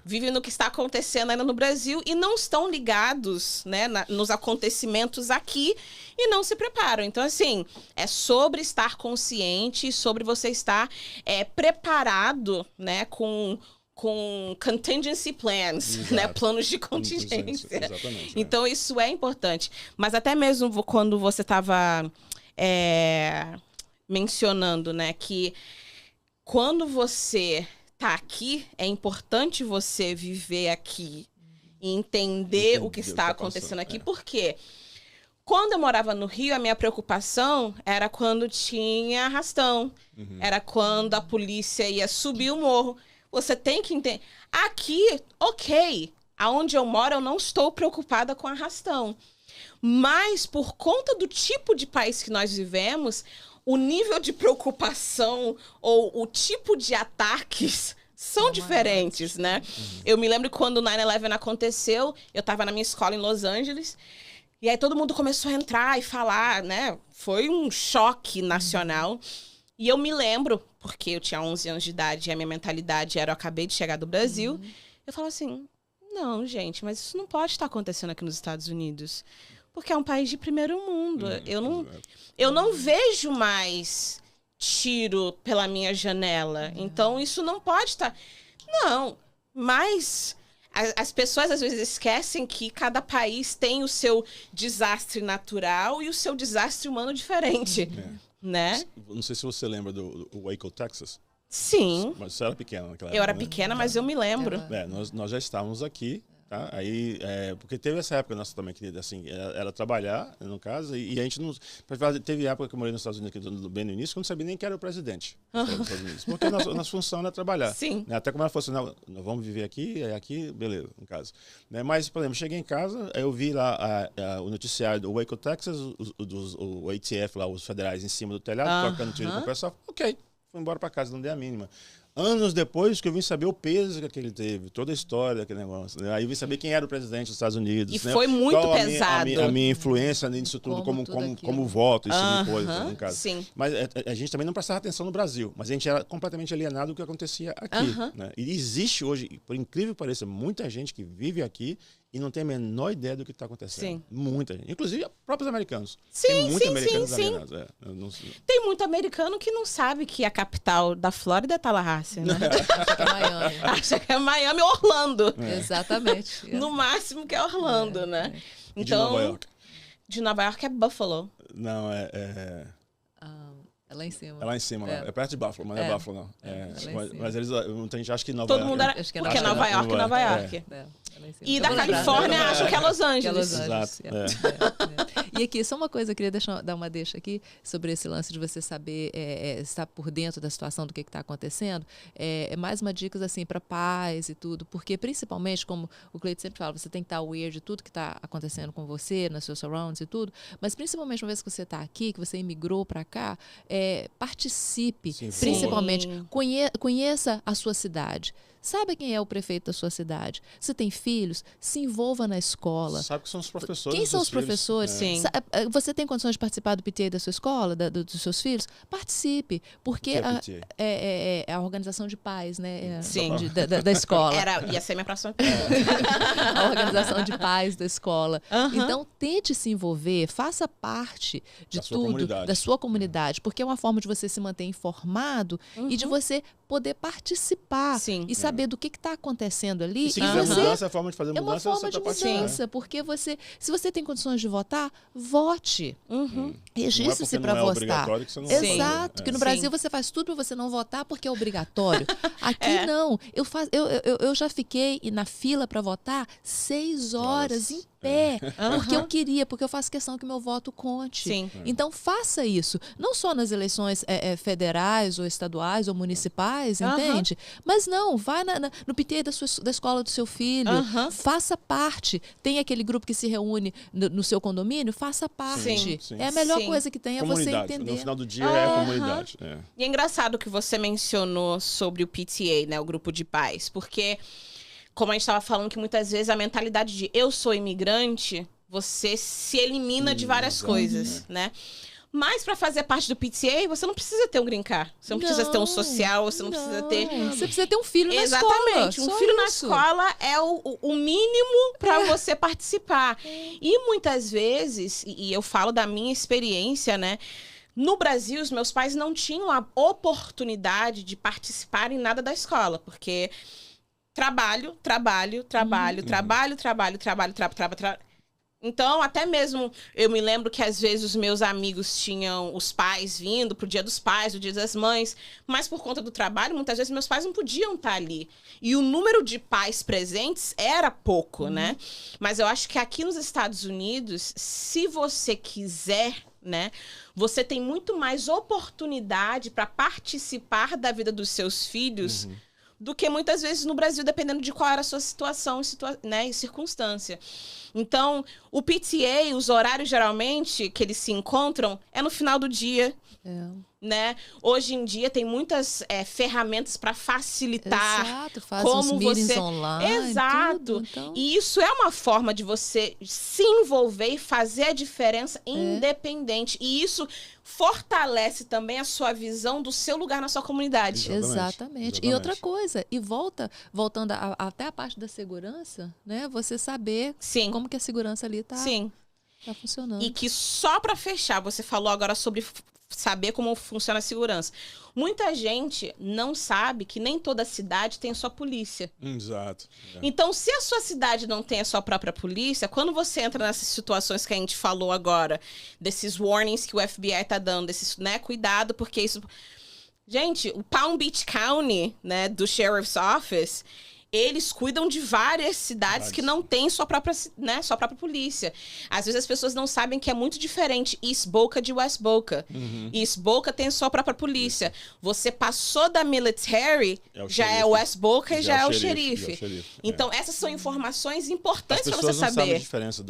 Vivem no que está acontecendo ainda no Brasil e não estão ligados, né, nos acontecimentos aqui e não se preparam. Então, assim, é sobre estar consciente, sobre você estar preparado, né, com contingency plans, né? Planos de contingência. Exatamente. Então, isso é importante. Mas até mesmo quando você estava mencionando, né, que quando você tá aqui, é importante você viver aqui e entender o que está acontecendo aqui. Por quê? Quando eu morava no Rio, a minha preocupação era quando tinha arrastão. Era quando a polícia ia subir o morro. Você tem que entender. Aqui, ok, aonde eu moro, eu não estou preocupada com arrastão. Mas, por conta do tipo de país que nós vivemos, o nível de preocupação ou o tipo de ataques são diferentes, né? Eu me lembro que quando o 9/11 aconteceu, eu estava na minha escola em Los Angeles, e aí todo mundo começou a entrar e falar, né? Foi um choque nacional. E eu me lembro, porque eu tinha 11 anos de idade e a minha mentalidade era eu acabei de chegar do Brasil, eu falo assim, não, gente, mas isso não pode estar acontecendo aqui nos Estados Unidos, porque é um país de primeiro mundo. Eu não vejo mais tiro pela minha janela, então isso não pode estar... Não, mas as pessoas às vezes esquecem que cada país tem o seu desastre natural e o seu desastre humano diferente. Né? Não sei se você lembra do Waco, Texas. Sim. Mas você era pequena naquela época. Eu era pequena, mas eu me lembro. Nós já estávamos aqui, tá? Aí, porque teve essa época nossa também, que assim, era trabalhar, no caso, e a gente não... Teve época que eu morei nos Estados Unidos, bem no início, que eu não sabia nem quem era o presidente dos Estados Unidos. Porque a nossa função era trabalhar. Sim. Né? Até como ela falou assim, não, nós vamos viver aqui, beleza, no caso. Né? Mas, por exemplo, cheguei em casa, eu vi lá o noticiário do Waco, Texas, o ATF lá, os federais em cima do telhado, tocando tiro com o pessoal. Ok, fui embora para casa, não dei a mínima. anos depois que eu vim saber o peso que ele teve, toda a história daquele negócio. Né? Aí eu vim saber quem era o presidente dos Estados Unidos. E né? foi muito qual pesado. A minha influência nisso tudo, como voto, esse tipo de coisa, no caso. Sim. Mas a gente também não prestava atenção no Brasil, mas a gente era completamente alienado do que acontecia aqui. Né? E existe hoje, por incrível que pareça, muita gente que vive aqui e não tem a menor ideia do que está acontecendo. Sim. Muita gente. Inclusive, próprios americanos. Sim, tem muitos sim, americanos sim, alienados. Tem muito americano que não sabe que a capital da Flórida é Tallahassee, né? Acha que é Miami. Acha que é Miami ou Orlando. Exatamente. No máximo que é Orlando, né? De Então, Nova York. De Nova York é Buffalo. Não, É lá em cima. É lá em cima, lá. É perto de Buffalo, mas não é Buffalo, não. Mas eles, muita gente acha que Nova Todo York... mundo era... Acho que é porque é Nova York, Nova York. Lá em cima. E Eu da vou lembrar. Califórnia acham que é Los Angeles. Que é Los Angeles. Exato. E aqui, só uma coisa, eu queria dar uma deixa aqui sobre esse lance de você saber estar por dentro da situação do que está acontecendo. É mais uma dica assim, para pais e tudo, porque principalmente, como o Cleiton sempre fala, você tem que estar aware de tudo que está acontecendo com você, nas seus surrounds e tudo, mas principalmente uma vez que você está aqui, que você imigrou para cá, participe, Sim, principalmente, sim. Conheça a sua cidade. Saiba quem é o prefeito da sua cidade. Se tem filhos, se envolva na escola. Sabe que são os professores. Quem são dos os professores? filhos. Sim. Você tem condições de participar do PTA da sua escola, dos seus filhos? Participe, porque O que é PTA? é a organização de pais, né? Sim. Da escola. Ia ser minha próxima pergunta. A organização de pais da escola. Aham. Então, tente se envolver, faça parte de Da sua tudo, comunidade. da sua comunidade, porque é uma forma de você se manter informado e de você poder participar Sim. e saber do que está acontecendo ali. E se E quiser você mudança, a forma de fazer é uma mudança, forma você de tá participando. mudança, porque se você tem condições de votar, vote. Registre-se porque para não é votar. obrigatório que você não vai fazer. Exato, porque no Brasil Sim. você faz tudo para você não votar porque é obrigatório. Aqui não. Eu já fiquei na fila para votar 6 horas em pé, porque eu queria, porque eu faço questão que meu voto conte. Sim. Então faça isso, não só nas eleições federais ou estaduais ou municipais, entende? Mas não, vai no PTA da escola do seu filho, faça parte. Tem aquele grupo que se reúne no seu condomínio, faça parte. Sim. Sim. É a melhor Sim. coisa que tem, é você Comunidade. entender. No final do dia é a comunidade. E é engraçado que você mencionou sobre o PTA, né, o grupo de pais, porque, como a gente estava falando, que muitas vezes a mentalidade de eu sou imigrante, você se elimina de várias coisas, né? Mas para fazer parte do PTA, você não precisa ter um green card. Você não precisa ter um social, você não precisa ter... Você precisa ter um filho na escola. Exatamente. Um filho na escola é o mínimo para você participar. E muitas vezes, e eu falo da minha experiência, né? No Brasil, os meus pais não tinham a oportunidade de participar em nada da escola, porque trabalho. Então, até mesmo, eu me lembro que às vezes os meus amigos tinham os pais vindo pro Dia dos Pais, o Dia das Mães, mas por conta do trabalho, muitas vezes meus pais não podiam estar ali. E o número de pais presentes era pouco, né? Mas eu acho que aqui nos Estados Unidos, se você quiser, né, você tem muito mais oportunidade para participar da vida dos seus filhos do que muitas vezes no Brasil, dependendo de qual era a sua situação né, e circunstância. Então, o PTA, os horários geralmente que eles se encontram é no final do dia. Né? Hoje em dia tem muitas ferramentas para facilitar. Exato, faz como uns meetings você online. Exato. Tudo, então... E isso é uma forma de você se envolver e fazer a diferença independente. E isso fortalece também a sua visão do seu lugar na sua comunidade. Exatamente. E outra coisa, voltando até a parte da segurança, né? Você saber como que a segurança ali tá funcionando. E que só para fechar, você falou agora sobre saber como funciona a segurança. Muita gente não sabe que nem toda cidade tem sua polícia. Exato. Então, se a sua cidade não tem a sua própria polícia, quando você entra nessas situações que a gente falou agora, desses warnings que o FBI tá dando, desses, né, cuidado, porque isso... Gente, o Palm Beach County, né, do Sheriff's Office, eles cuidam de várias cidades que não têm sua própria polícia. Às vezes as pessoas não sabem que é muito diferente East Boca de West Boca. East Boca tem sua própria polícia. Você passou da military, já é West Boca e já é o xerife. Então, essas são informações importantes para você saber. As pessoas não sabem a diferença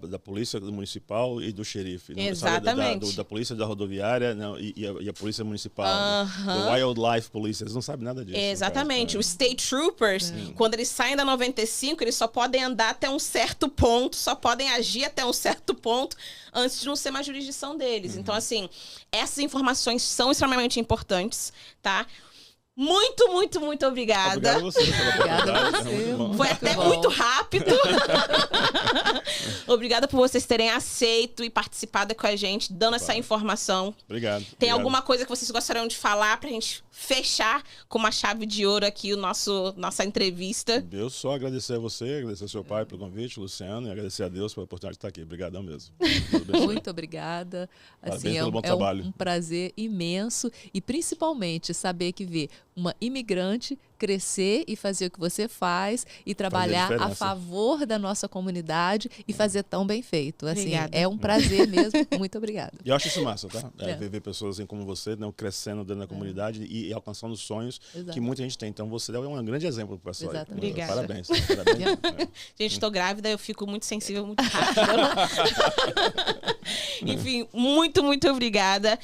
da polícia municipal e do xerife. Exatamente. Da polícia da rodoviária e a polícia municipal. Do Wildlife Police. Eles não sabem nada disso. Exatamente. Os State Troopers, quando eles saem da 95, eles só podem andar até um certo ponto, só podem agir até um certo ponto, antes de não ser mais jurisdição deles. Então, assim, essas informações são extremamente importantes, tá? Muito, muito, muito obrigada. Obrigado a você pela oportunidade. Foi até muito rápido. Obrigada por vocês terem aceito e participado com a gente, dando essa informação. Obrigado. Tem alguma coisa que vocês gostariam de falar pra gente fechar com uma chave de ouro aqui nossa entrevista? Eu só agradecer a você, agradecer ao seu pai pelo convite, Luciano, e agradecer a Deus pela oportunidade de estar aqui. Obrigadão mesmo. Muito obrigada. Assim, pelo bom trabalho. Um prazer imenso e principalmente saber que ver uma imigrante crescer e fazer o que você faz e trabalhar a favor da nossa comunidade e fazer tão bem feito. Assim, obrigada. É um prazer mesmo. Muito obrigada. E eu acho isso massa, tá? Ver pessoas assim como você, né, crescendo dentro da comunidade e alcançando sonhos que muita gente tem. Então você é um grande exemplo para o pessoal. Obrigada. Parabéns. Gente, estou grávida, eu fico muito sensível, muito rápido. Enfim, muito, muito obrigada.